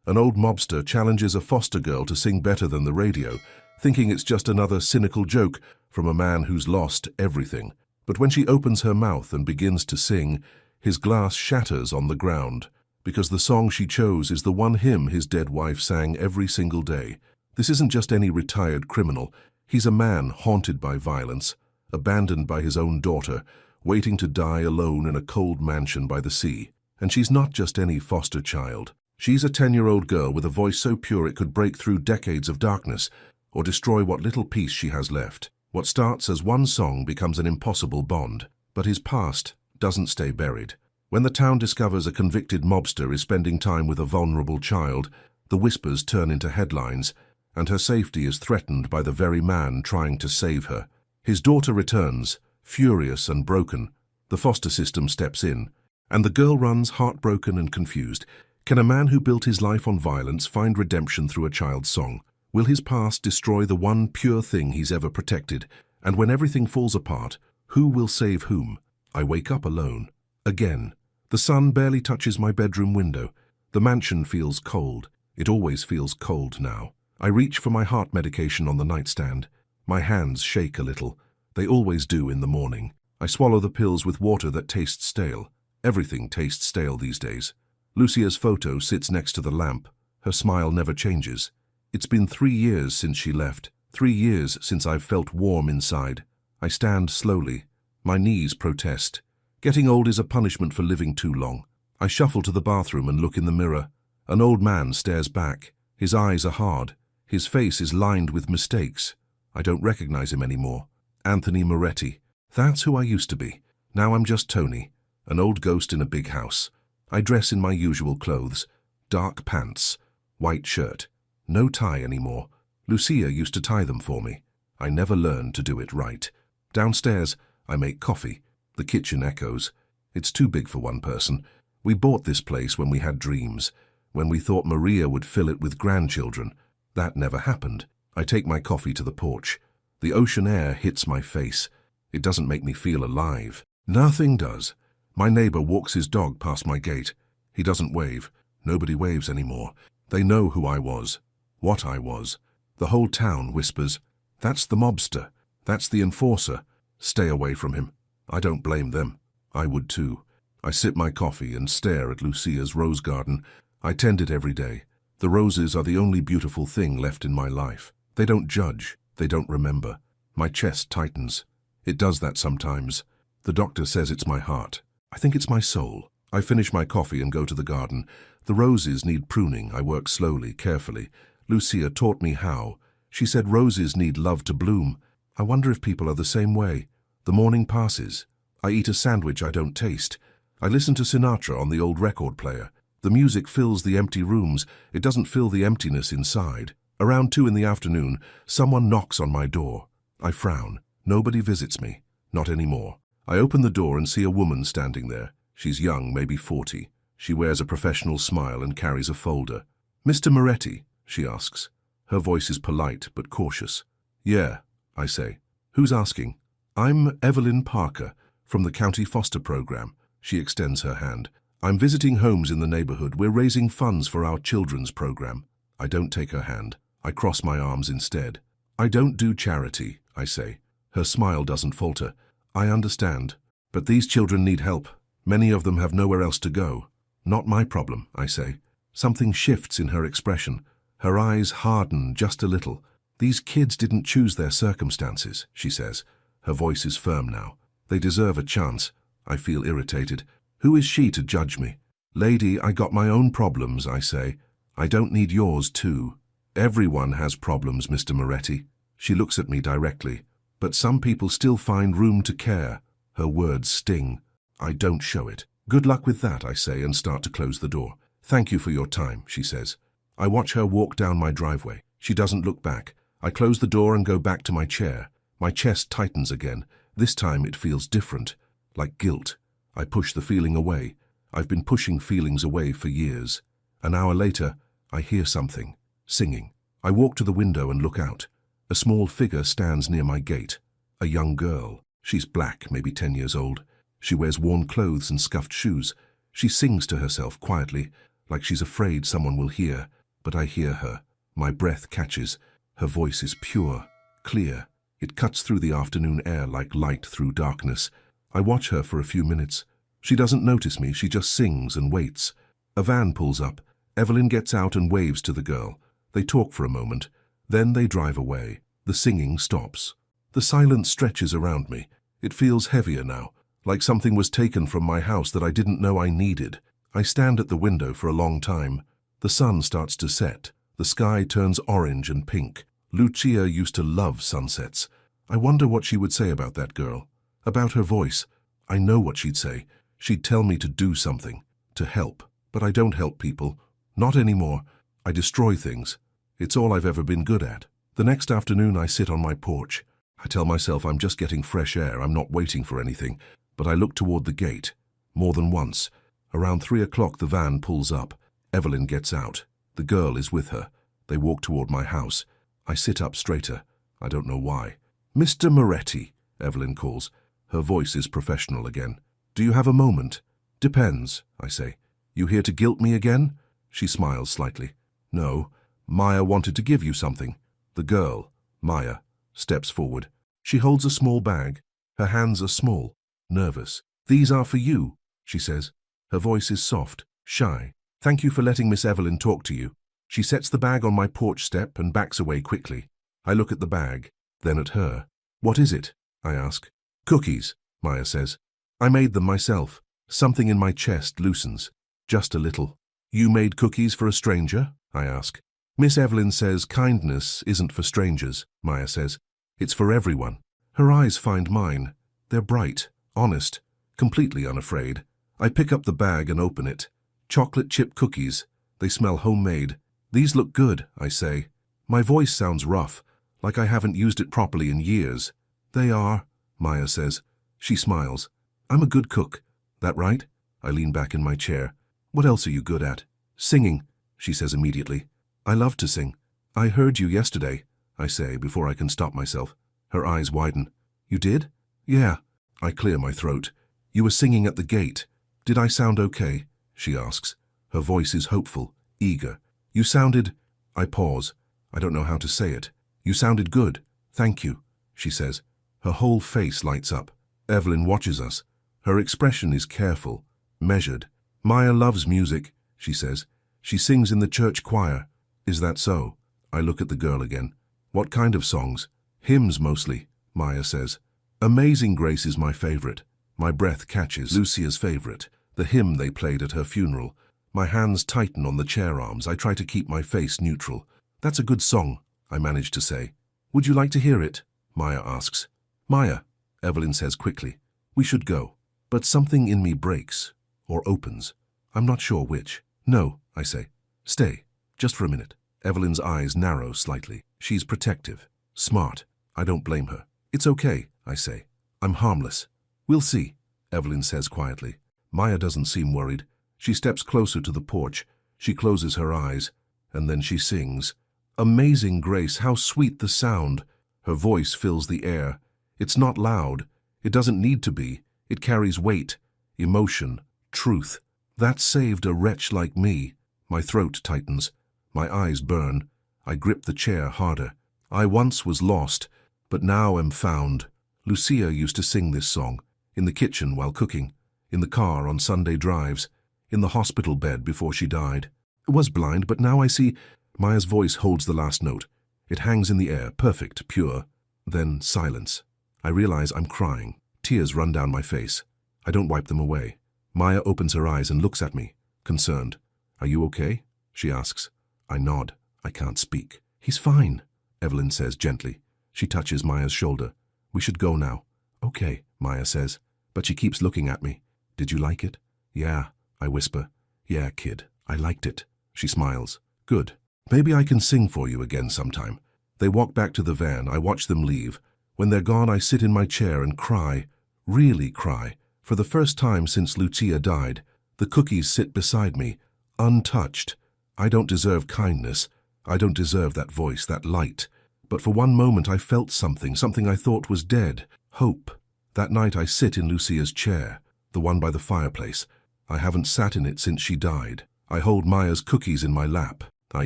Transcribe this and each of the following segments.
An old mobster challenges a foster girl to sing better than the radio, thinking it's just another cynical joke from a man who's lost everything. But when she opens her mouth and begins to sing, his glass shatters on the ground, because the song she chose is the one hymn his dead wife sang every single day. This isn't just any retired criminal. He's a man haunted by violence, abandoned by his own daughter, waiting to die alone in a cold mansion by the sea. And she's not just any foster child. She's a 10-year-old girl with a voice so pure it could break through decades of darkness or destroy what little peace she has left. What starts as one song becomes an impossible bond. But his past doesn't stay buried. When the town discovers a convicted mobster is spending time with a vulnerable child, the whispers turn into headlines, and her safety is threatened by the very man trying to save her. His daughter returns, furious and broken. The foster system steps in, and the girl runs heartbroken and confused. Can a man who built his life on violence find redemption through a child's song? Will his past destroy the one pure thing he's ever protected? And when everything falls apart, who will save whom? I wake up alone. Again. The sun barely touches my bedroom window. The mansion feels cold. It always feels cold now. I reach for my heart medication on the nightstand. My hands shake a little. They always do in the morning. I swallow the pills with water that tastes stale. Everything tastes stale these days. Lucia's photo sits next to the lamp. Her smile never changes. It's been 3 years since she left. 3 years since I've felt warm inside. I stand slowly. My knees protest. Getting old is a punishment for living too long. I shuffle to the bathroom and look in the mirror. An old man stares back. His eyes are hard. His face is lined with mistakes. I don't recognize him anymore. Anthony Moretti. That's who I used to be. Now I'm just Tony, an old ghost in a big house. I dress in my usual clothes. Dark pants, white shirt. No tie anymore. Lucia used to tie them for me. I never learned to do it right. Downstairs, I make coffee. The kitchen echoes. It's too big for one person. We bought this place when we had dreams, when we thought Maria would fill it with grandchildren. That never happened. I take my coffee to the porch. The ocean air hits my face. It doesn't make me feel alive. Nothing does. My neighbor walks his dog past my gate. He doesn't wave. Nobody waves anymore. They know who I was, what I was. The whole town whispers, "That's the mobster. That's the enforcer. Stay away from him." I don't blame them. I would too. I sip my coffee and stare at Lucia's rose garden. I tend it every day. The roses are the only beautiful thing left in my life. They don't judge. They don't remember. My chest tightens. It does that sometimes. The doctor says it's my heart. I think it's my soul. I finish my coffee and go to the garden. The roses need pruning. I work slowly, carefully. Lucia taught me how. She said roses need love to bloom. I wonder if people are the same way. The morning passes. I eat a sandwich I don't taste. I listen to Sinatra on the old record player. The music fills the empty rooms. It doesn't fill the emptiness inside. Around 2 in the afternoon, someone knocks on my door. I frown. Nobody visits me. Not anymore. I open the door and see a woman standing there. She's young, maybe 40. She wears a professional smile and carries a folder. "Mr. Moretti?" she asks. Her voice is polite but cautious. "Yeah," I say. "Who's asking?" "I'm Evelyn Parker, from the county foster program." She extends her hand. "I'm visiting homes in the neighborhood. We're raising funds for our children's program." I don't take her hand. I cross my arms instead. "I don't do charity," I say. Her smile doesn't falter. "I understand. But these children need help. Many of them have nowhere else to go." "Not my problem," I say. Something shifts in her expression. Her eyes harden just a little. "These kids didn't choose their circumstances," she says. Her voice is firm now. "They deserve a chance." I feel irritated. Who is she to judge me? "Lady, I got my own problems," I say. "I don't need yours too." "Everyone has problems, Mr. Moretti." She looks at me directly. "But some people still find room to care." Her words sting. I don't show it. "Good luck with that," I say and start to close the door. "Thank you for your time," she says. I watch her walk down my driveway. She doesn't look back. I close the door and go back to my chair. My chest tightens again. This time it feels different, like guilt. I push the feeling away. I've been pushing feelings away for years. An hour later, I hear something. Singing. I walk to the window and look out. A small figure stands near my gate. A young girl. She's black, maybe 10 years old. She wears worn clothes and scuffed shoes. She sings to herself quietly. like she's afraid someone will hear. But I hear her. My breath catches. Her voice is pure, clear. It cuts through the afternoon air like light through darkness. I watch her for a few minutes. She doesn't notice me, she just sings and waits. A van pulls up. Evelyn gets out and waves to the girl. They talk for a moment. Then they drive away. The singing stops. The silence stretches around me. It feels heavier now, like something was taken from my house that I didn't know I needed. I stand at the window for a long time. The sun starts to set. The sky turns orange and pink. Lucia used to love sunsets. I wonder what she would say about that girl. About her voice. I know what she'd say. She'd tell me to do something, to help. But I don't help people. Not anymore. I destroy things. It's all I've ever been good at. The next afternoon I sit on my porch. I tell myself I'm just getting fresh air, I'm not waiting for anything. But I look toward the gate. More than once. Around 3 o'clock the van pulls up. Evelyn gets out. The girl is with her. They walk toward my house. I sit up straighter. I don't know why. "Mr. Moretti," Evelyn calls. Her voice is professional again. "Do you have a moment?" "Depends," I say. "You here to guilt me again?" She smiles slightly. "No, Maya wanted to give you something." The girl, Maya, steps forward. She holds a small bag. Her hands are small, nervous. "These are for you," she says. Her voice is soft, shy. "Thank you for letting Miss Evelyn talk to you." She sets the bag on my porch step and backs away quickly. I look at the bag, then at her. "What is it?" I ask. "Cookies," Maya says. "I made them myself." Something in my chest loosens, just a little. "You made cookies for a stranger?" I ask. "Miss Evelyn says kindness isn't for strangers," Maya says. "It's for everyone." Her eyes find mine. They're bright, honest, completely unafraid. I pick up the bag and open it. Chocolate chip cookies. They smell homemade. "These look good," I say. My voice sounds rough, like I haven't used it properly in years. "They are," Maya says. She smiles. "I'm a good cook. That right?" I lean back in my chair. "What else are you good at?" "Singing," she says immediately. "I love to sing." "I heard you yesterday," I say before I can stop myself. Her eyes widen. "You did?" "Yeah." I clear my throat. "You were singing at the gate. Did I sound okay?" she asks. Her voice is hopeful, eager. "You sounded—" I pause. I don't know how to say it. "You sounded good. Thank you," she says. Her whole face lights up. Evelyn watches us. Her expression is careful, measured. "Maya loves music," she says. "She sings in the church choir." "Is that so?" I look at the girl again. "What kind of songs?" "Hymns mostly," Maya says. "Amazing Grace is my favorite." My breath catches Lucia's favorite, the hymn they played at her funeral. My hands tighten on the chair arms. I try to keep my face neutral. "That's a good song," I manage to say. "Would you like to hear it?" Maya asks. "Maya," Evelyn says quickly, "we should go." But something in me breaks, or opens. I'm not sure which. "No," I say. "Stay, just for a minute." Evelyn's eyes narrow slightly. She's protective, smart. I don't blame her. "It's okay," I say. "I'm harmless." "We'll see," Evelyn says quietly. Maya doesn't seem worried. She steps closer to the porch. She closes her eyes, and then she sings. "Amazing Grace, how sweet the sound." Her voice fills the air. It's not loud. It doesn't need to be. It carries weight, emotion, truth. That saved a wretch like me. My throat tightens. My eyes burn. I grip the chair harder. I once was lost, but now am found. Lucia used to sing this song, in the kitchen while cooking, in the car on Sunday drives, in the hospital bed before she died. I was blind, but now I see. Maya's voice holds the last note. It hangs in the air, perfect, pure. Then silence. I realize I'm crying. Tears run down my face. I don't wipe them away. Maya opens her eyes and looks at me, concerned. "Are you okay?" she asks. I nod. I can't speak. "He's fine," Evelyn says gently. She touches Maya's shoulder. "We should go now." "Okay," Maya says, but she keeps looking at me. "Did you like it?" "Yeah," I whisper. "Yeah, kid, I liked it." She smiles. "Good. Maybe I can sing for you again sometime." They walk back to the van. I watch them leave. When they're gone, I sit in my chair and cry. Really cry. For the first time since Lucia died, the cookies sit beside me, untouched. I don't deserve kindness. I don't deserve that voice, that light. But for one moment I felt something I thought was dead. Hope. That night I sit in Lucia's chair, the one by the fireplace. I haven't sat in it since she died. I hold Maya's cookies in my lap. I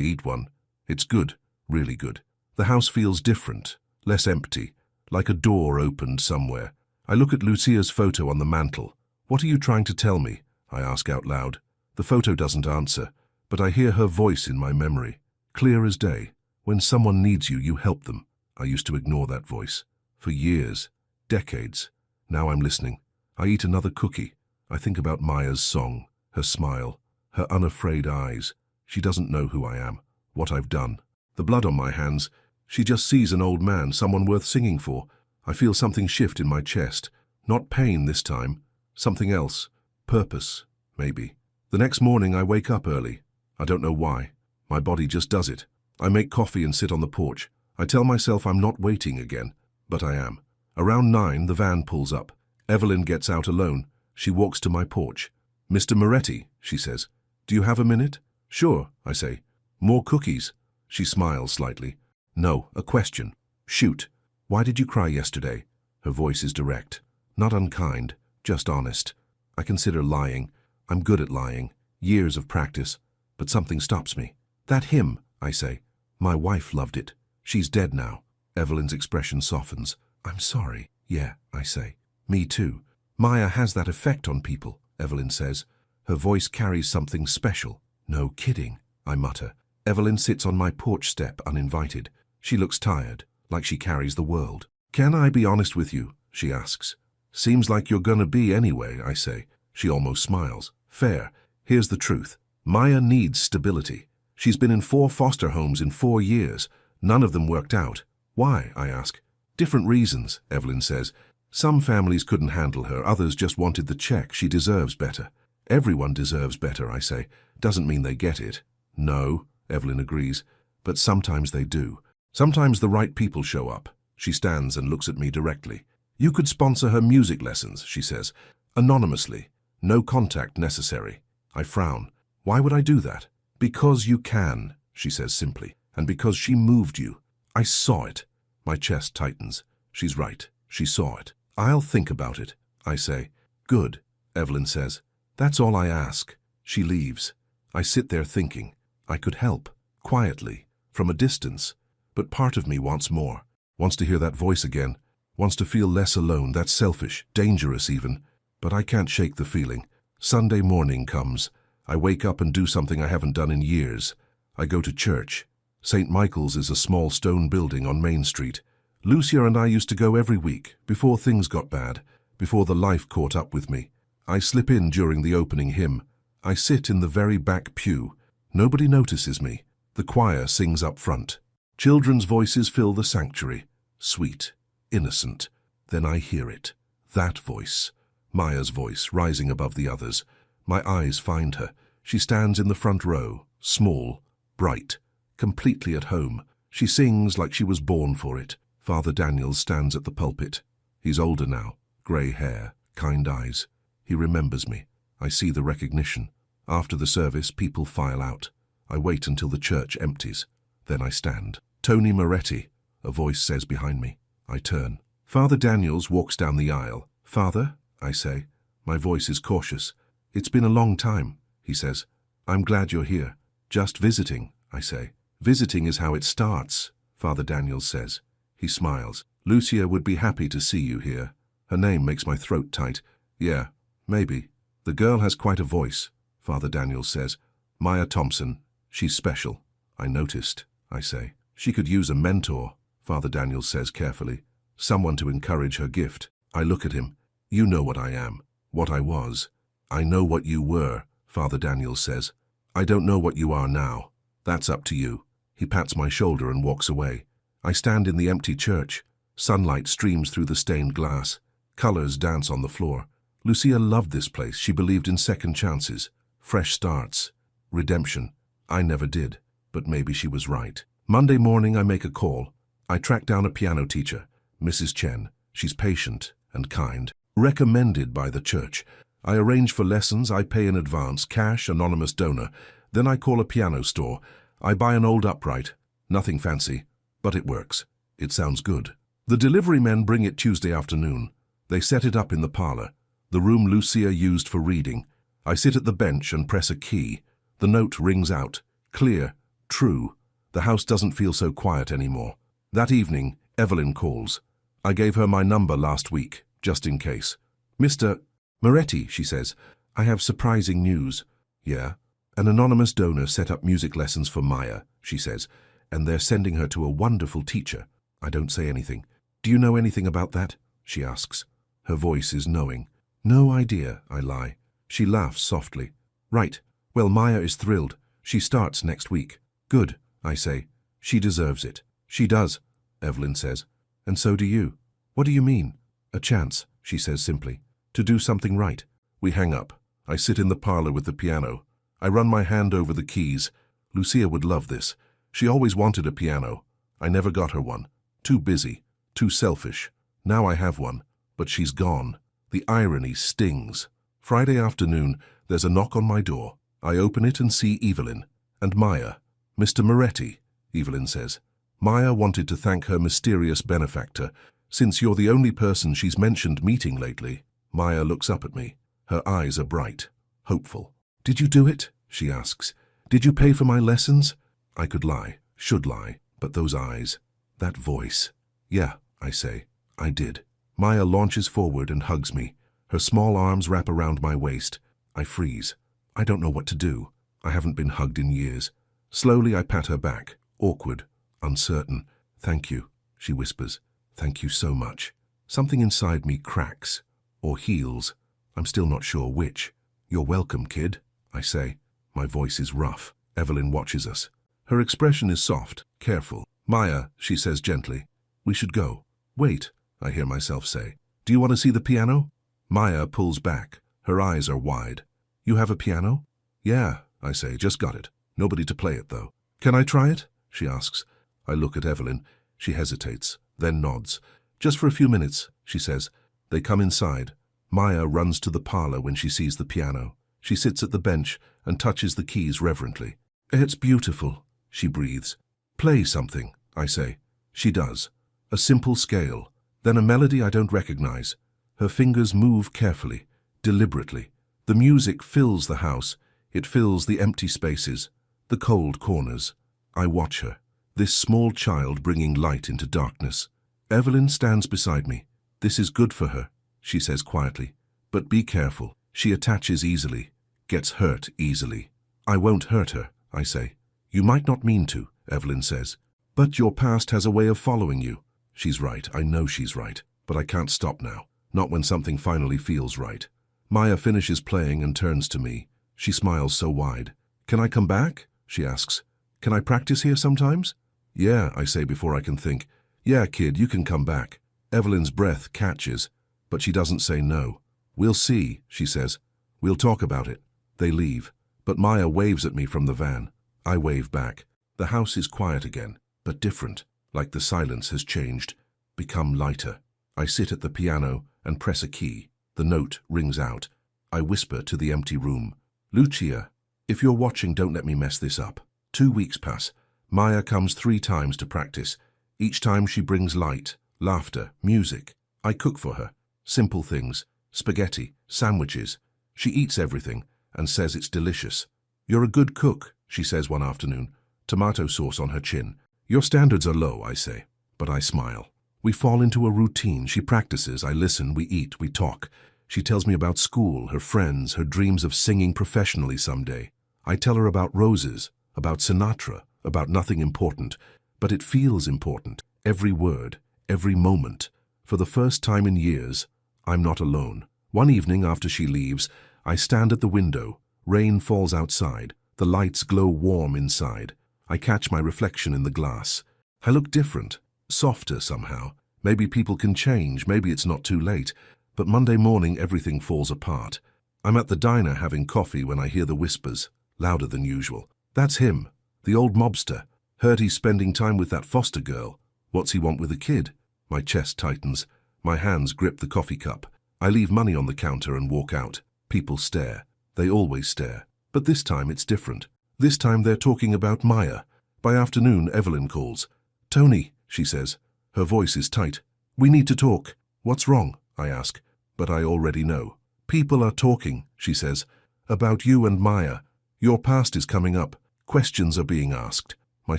eat one. It's good, really good. The house feels different, less empty, like a door opened somewhere. I look at Lucia's photo on the mantel. What are you trying to tell me? I ask out loud. The photo doesn't answer, but I hear her voice in my memory, clear as day. When someone needs you, you help them. I used to ignore that voice. For years, decades. Now I'm listening. I eat another cookie. I think about Maya's song, her smile, her unafraid eyes. She doesn't know who I am, what I've done. The blood on my hands. She just sees an old man, someone worth singing for. I feel something shift in my chest. Not pain this time. Something else. Purpose, maybe. The next morning I wake up early. I don't know why. My body just does it. I make coffee and sit on the porch. I tell myself I'm not waiting again, but I am. Around 9, the van pulls up. Evelyn gets out alone. She walks to my porch. "Mr. Moretti," she says. "Do you have a minute?" "Sure," I say. "More cookies?" She smiles slightly. "No, a question." "Shoot. Why did you cry yesterday?" Her voice is direct. Not unkind, just honest. I consider lying. I'm good at lying. Years of practice. But something stops me. "That hymn," I say. "My wife loved it. She's dead now." Evelyn's expression softens. "I'm sorry." "Yeah," I say. "Me too." "Maya has that effect on people," Evelyn says. Her voice carries something special. "No kidding," I mutter. Evelyn sits on my porch step uninvited. She looks tired, like she carries the world. "Can I be honest with you?" she asks. "Seems like you're gonna be anyway," I say. She almost smiles. "Fair. Here's the truth. Maya needs stability. She's been in 4 foster homes in 4 years. None of them worked out. Why? I ask. "Different reasons," Evelyn says. "Some families couldn't handle her, others just wanted the check. She deserves better." "Everyone deserves better," I say. "Doesn't mean they get it." "No," Evelyn agrees, "but sometimes they do. Sometimes the right people show up." She stands and looks at me directly. "You could sponsor her music lessons," she says. "Anonymously. No contact necessary." I frown. "Why would I do that?" "Because you can," she says simply. "And because she moved you. I saw it." My chest tightens. She's right. She saw it. "I'll think about it," I say. "Good," Evelyn says. "That's all I ask." She leaves. I sit there thinking. I could help. Quietly. From a distance. But part of me wants more. Wants to hear that voice again. Wants to feel less alone. That's selfish. Dangerous even. But I can't shake the feeling. Sunday morning comes. I wake up and do something I haven't done in years. I go to church. St. Michael's is a small stone building on Main Street. Lucia and I used to go every week, before things got bad, before the life caught up with me. I slip in during the opening hymn. I sit in the very back pew. Nobody notices me. The choir sings up front. Children's voices fill the sanctuary. Sweet, innocent. Then I hear it. That voice. Maya's voice, rising above the others. My eyes find her. She stands in the front row, small, bright, completely at home. She sings like she was born for it. Father Daniel stands at the pulpit. He's older now, grey hair, kind eyes. He remembers me. I see the recognition. After the service, people file out. I wait until the church empties. Then I stand. "Tony Moretti," a voice says behind me. I turn. Father Daniels walks down the aisle. "Father," I say. My voice is cautious. "It's been a long time," he says. "I'm glad you're here." "Just visiting," I say. "Visiting is how it starts," Father Daniels says. He smiles. "Lucia would be happy to see you here." Her name makes my throat tight. "Yeah, maybe." "The girl has quite a voice," Father Daniels says. "Maya Thompson. She's special." "I noticed," I say. "She could use a mentor," Father Daniels says carefully. "Someone to encourage her gift." I look at him. "You know what I am, what I was." "I know what you were," Father Daniels says. "I don't know what you are now. That's up to you." He pats my shoulder and walks away. I stand in the empty church. Sunlight streams through the stained glass. Colors dance on the floor. Lucia loved this place. She believed in second chances, fresh starts, redemption. I never did, but maybe she was right. Monday morning I make a call. I track down a piano teacher, Mrs. Chen. She's patient and kind. Recommended by the church. I arrange for lessons. I pay in advance, cash, anonymous donor. Then I call a piano store. I buy an old upright. Nothing fancy, but it works. It sounds good. The delivery men bring it Tuesday afternoon. They set it up in the parlor, the room Lucia used for reading. I sit at the bench and press a key. The note rings out. Clear. True. The house doesn't feel so quiet anymore. That evening, Evelyn calls. I gave her my number last week, just in case. Mr. Moretti, she says, I have surprising news. Yeah? An anonymous donor set up music lessons for Maya, she says, and they're sending her to a wonderful teacher. I don't say anything. Do you know anything about that? She asks. Her voice is knowing. No idea, I lie. She laughs softly. Right. Well, Maya is thrilled. She starts next week. Good, I say. She deserves it. She does, Evelyn says. And so do you. What do you mean? A chance, she says simply. To do something right. We hang up. I sit in the parlor with the piano. I run my hand over the keys. Lucia would love this. She always wanted a piano. I never got her one. Too busy. Too selfish. Now I have one. But she's gone. The irony stings. Friday afternoon, there's a knock on my door. I open it and see Evelyn. And Maya. Mr. Moretti, Evelyn says. Maya wanted to thank her mysterious benefactor. Since you're the only person she's mentioned meeting lately. Maya looks up at me. Her eyes are bright. Hopeful. Did you do it? She asks. Did you pay for my lessons? I could lie. Should lie. But those eyes. That voice. Yeah, I say. I did. Maya launches forward and hugs me. Her small arms wrap around my waist. I freeze. I don't know what to do. I haven't been hugged in years. Slowly I pat her back. Awkward. Uncertain. Thank you, she whispers. Thank you so much. Something inside me cracks. Or heals. I'm still not sure which. You're welcome, kid, I say. My voice is rough. Evelyn watches us. Her expression is soft, careful. Maya, she says gently. We should go. Wait, I hear myself say. Do you want to see the piano? Maya pulls back. Her eyes are wide. You have a piano? Yeah, I say, just got it. Nobody to play it, though. Can I try it? She asks. I look at Evelyn. She hesitates, then nods. Just for a few minutes, she says. They come inside. Maya runs to the parlor when she sees the piano. She sits at the bench and touches the keys reverently. It's beautiful, she breathes. Play something, I say. She does. A simple scale, then a melody I don't recognize. Her fingers move carefully, deliberately. The music fills the house. It fills the empty spaces, the cold corners. I watch her, this small child bringing light into darkness. Evelyn stands beside me. This is good for her, she says quietly. But be careful. She attaches easily, gets hurt easily. I won't hurt her, I say. You might not mean to, Evelyn says. But your past has a way of following you. She's right, I know she's right. But I can't stop now. Not when something finally feels right. Maya finishes playing and turns to me. She smiles so wide. Can I come back? She asks. Can I practice here sometimes? Yeah, I say before I can think. Yeah, kid, you can come back. Evelyn's breath catches, but she doesn't say no. We'll see, she says. We'll talk about it. They leave, but Maya waves at me from the van. I wave back. The house is quiet again, but different, like the silence has changed, become lighter. I sit at the piano and press a key. The note rings out. I whisper to the empty room. Lucia, if you're watching, don't let me mess this up. 2 weeks pass. Maya comes 3 times to practice. Each time she brings light, laughter, music. I cook for her. Simple things. Spaghetti, sandwiches. She eats everything and says it's delicious. You're a good cook, she says one afternoon. Tomato sauce on her chin. Your standards are low, I say, but I smile. We fall into a routine. She practices, I listen, we eat, we talk. She tells me about school, her friends, her dreams of singing professionally someday. I tell her about roses, about Sinatra, about nothing important, but it feels important. Every word, every moment. For the first time in years, I'm not alone. One evening after she leaves, I stand at the window. Rain falls outside. The lights glow warm inside. I catch my reflection in the glass. I look different, softer somehow. Maybe people can change, maybe it's not too late. But Monday morning everything falls apart. I'm at the diner having coffee when I hear the whispers, louder than usual. That's him, the old mobster. Heard he's spending time with that foster girl. What's he want with a kid? My chest tightens. My hands grip the coffee cup. I leave money on the counter and walk out. People stare. They always stare. But this time it's different. This time they're talking about Maya. By afternoon, Evelyn calls. Tony, she says. Her voice is tight. We need to talk. What's wrong? I ask. But I already know. People are talking, she says. About you and Maya. Your past is coming up. Questions are being asked. My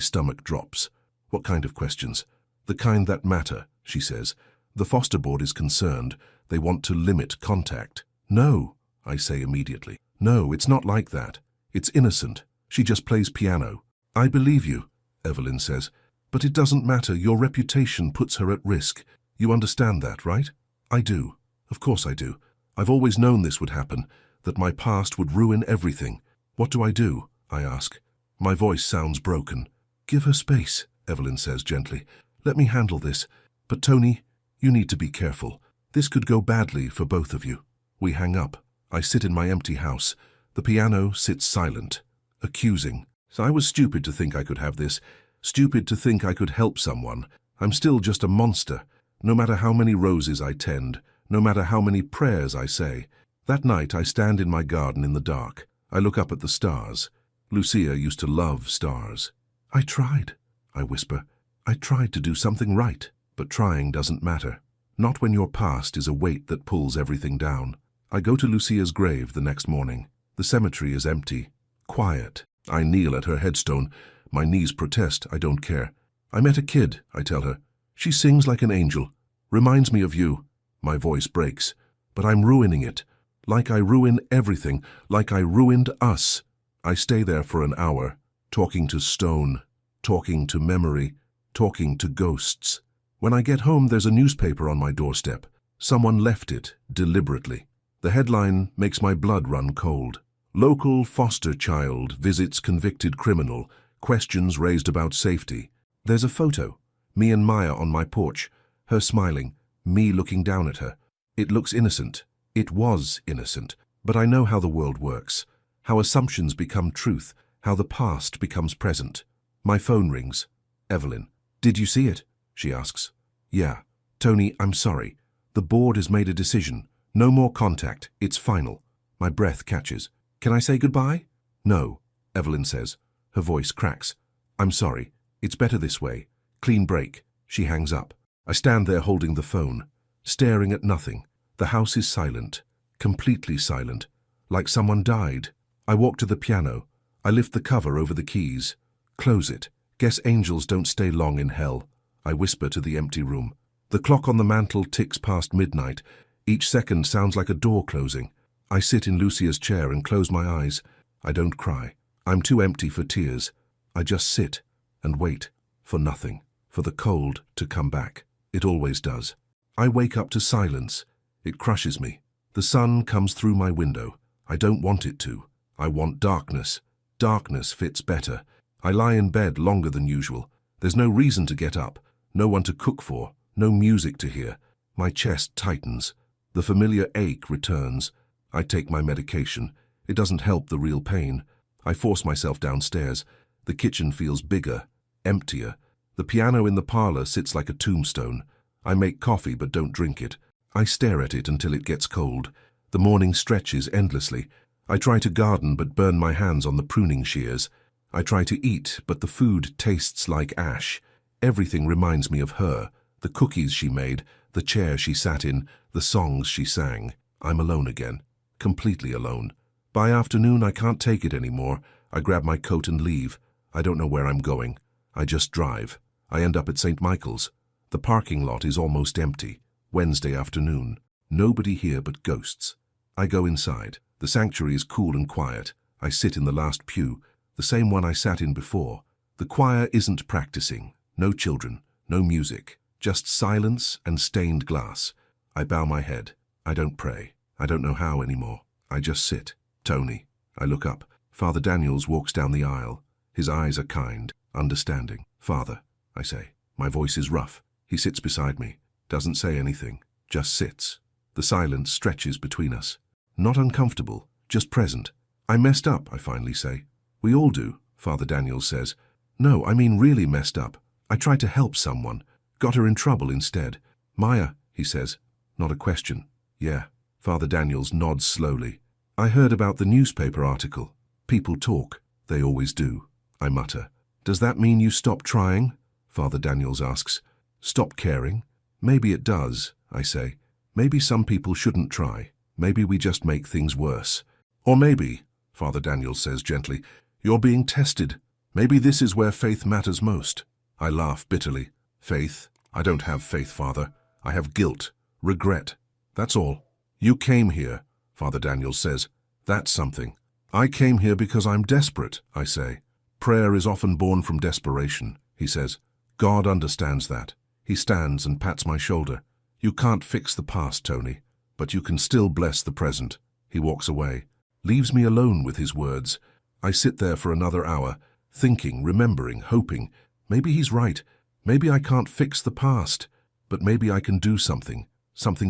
stomach drops. What kind of questions? The kind that matter, she says. The foster board is concerned. They want to limit contact. No, I say immediately. No, it's not like that. It's innocent. She just plays piano. I believe you, Evelyn says. But it doesn't matter. Your reputation puts her at risk. You understand that, right? I do. Of course I do. I've always known this would happen, that my past would ruin everything. What do I do? I ask. My voice sounds broken. Give her space, Evelyn says gently. Let me handle this. But Tony, you need to be careful. This could go badly for both of you. We hang up. I sit in my empty house. The piano sits silent, accusing. So I was stupid to think I could have this. Stupid to think I could help someone. I'm still just a monster, no matter how many roses I tend, no matter how many prayers I say. That night I stand in my garden in the dark. I look up at the stars. Lucia used to love stars. I tried, I whisper. I tried to do something right, but trying doesn't matter. Not when your past is a weight that pulls everything down. I go to Lucia's grave the next morning. The cemetery is empty, quiet. I kneel at her headstone. My knees protest. I don't care. I met a kid, I tell her. She sings like an angel. Reminds me of you. My voice breaks. But I'm ruining it. Like I ruin everything. Like I ruined us. I stay there for an hour, talking to stone, talking to memory, talking to ghosts. When I get home, there's a newspaper on my doorstep. Someone left it, deliberately. The headline makes my blood run cold. Local foster child visits convicted criminal. Questions raised about safety. There's a photo. Me and Maya on my porch. Her smiling. Me looking down at her. It looks innocent. It was innocent. But I know how the world works. How assumptions become truth. How the past becomes present. My phone rings. Evelyn. Did you see it? She asks. Yeah. Tony, I'm sorry. The board has made a decision. No more contact. It's final. My breath catches. Can I say goodbye? No, Evelyn says. Her voice cracks. I'm sorry. It's better this way. Clean break. She hangs up. I stand there holding the phone, staring at nothing. The house is silent. Completely silent. Like someone died. I walk to the piano. I lift the cover over the keys. Close it. Guess angels don't stay long in hell. I whisper to the empty room. The clock on the mantel ticks past midnight. Each second sounds like a door closing. I sit in Lucia's chair and close my eyes. I don't cry. I'm too empty for tears. I just sit and wait for nothing, for the cold to come back. It always does. I wake up to silence. It crushes me. The sun comes through my window. I don't want it to. I want darkness. Darkness fits better. I lie in bed longer than usual. There's no reason to get up, no one to cook for, no music to hear. My chest tightens. The familiar ache returns. I take my medication. It doesn't help the real pain. I force myself downstairs. The kitchen feels bigger, emptier. The piano in the parlor sits like a tombstone. I make coffee but don't drink it. I stare at it until it gets cold. The morning stretches endlessly. I try to garden but burn my hands on the pruning shears. I try to eat, but the food tastes like ash. Everything reminds me of her, the cookies she made, the chair she sat in, the songs she sang. I'm alone again, completely alone. By afternoon, I can't take it anymore. I grab my coat and leave. I don't know where I'm going. I just drive. I end up at St. Michael's. The parking lot is almost empty. Wednesday afternoon. Nobody here but ghosts. I go inside. The sanctuary is cool and quiet. I sit in the last pew, the same one I sat in before. The choir isn't practicing. No children, no music, just silence and stained glass. I bow my head. I don't pray. I don't know how anymore. I just sit. Tony. I look up. Father Daniels walks down the aisle. His eyes are kind, understanding. Father, I say. My voice is rough. He sits beside me. Doesn't say anything. Just sits. The silence stretches between us. Not uncomfortable, just present. I messed up, I finally say. We all do, Father Daniels says. No, I mean really messed up. I tried to help someone. Got her in trouble instead. Maya, he says. Not a question. Yeah. Father Daniels nods slowly. I heard about the newspaper article. People talk. They always do. I mutter. Does that mean you stop trying? Father Daniels asks. Stop caring? Maybe it does, I say. Maybe some people shouldn't try. Maybe we just make things worse. Or maybe, Father Daniels says gently. You're being tested. Maybe this is where faith matters most. I laugh bitterly. Faith? I don't have faith, Father. I have guilt, regret. That's all. You came here, Father Daniels says. That's something. I came here because I'm desperate, I say. Prayer is often born from desperation, he says. God understands that. He stands and pats my shoulder. You can't fix the past, Tony, but you can still bless the present. He walks away, leaves me alone with his words. I sit there for another hour, thinking, remembering, hoping. Maybe he's right. Maybe I can't fix the past, but maybe I can do something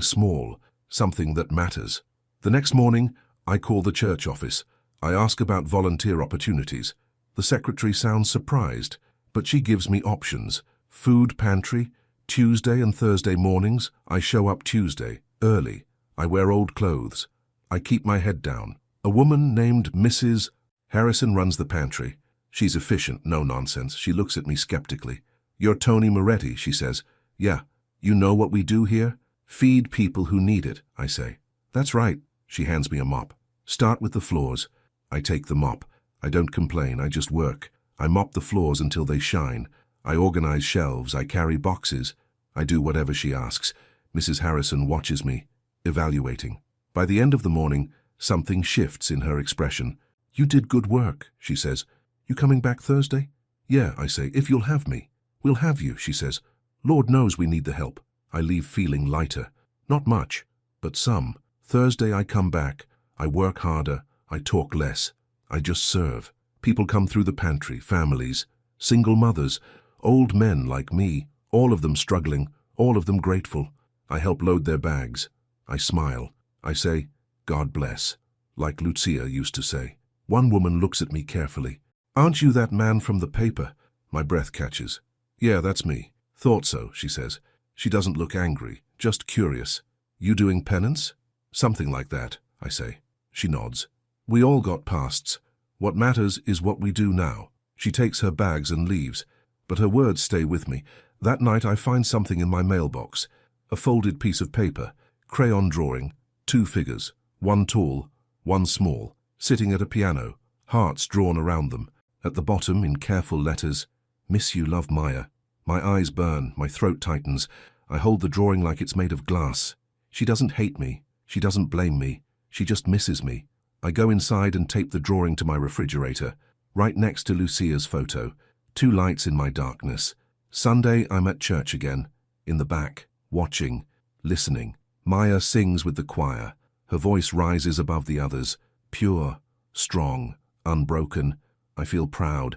small, something that matters. The next morning, I call the church office. I ask about volunteer opportunities. The secretary sounds surprised, but she gives me options. Food pantry, Tuesday and Thursday mornings. I show up Tuesday, early. I wear old clothes. I keep my head down. A woman named Mrs. Harrison runs the pantry. She's efficient, no nonsense. She looks at me skeptically. You're Tony Moretti, she says. Yeah, you know what we do here? Feed people who need it, I say. That's right. She hands me a mop. Start with the floors. I take the mop. I don't complain, I just work. I mop the floors until they shine. I organize shelves, I carry boxes. I do whatever she asks. Mrs. Harrison watches me, evaluating. By the end of the morning, something shifts in her expression. You did good work, she says. You coming back Thursday? Yeah, I say, if you'll have me. We'll have you, she says. Lord knows we need the help. I leave feeling lighter. Not much, but some. Thursday I come back. I work harder. I talk less. I just serve. People come through the pantry, families, single mothers, old men like me, all of them struggling, all of them grateful. I help load their bags. I smile. I say, God bless, like Lucia used to say. One woman looks at me carefully. Aren't you that man from the paper? My breath catches. Yeah, that's me. Thought so, she says. She doesn't look angry, just curious. You doing penance? Something like that, I say. She nods. We all got pasts. What matters is what we do now. She takes her bags and leaves, but her words stay with me. That night I find something in my mailbox. A folded piece of paper, crayon drawing, 2 figures, one tall, one small, sitting at a piano, hearts drawn around them. At the bottom, in careful letters, Miss you, love, Maya. My eyes burn, my throat tightens. I hold the drawing like it's made of glass. She doesn't hate me. She doesn't blame me. She just misses me. I go inside and tape the drawing to my refrigerator, right next to Lucia's photo. 2 lights in my darkness. Sunday, I'm at church again, in the back, watching, listening. Maya sings with the choir. Her voice rises above the others, pure, strong, unbroken. I feel proud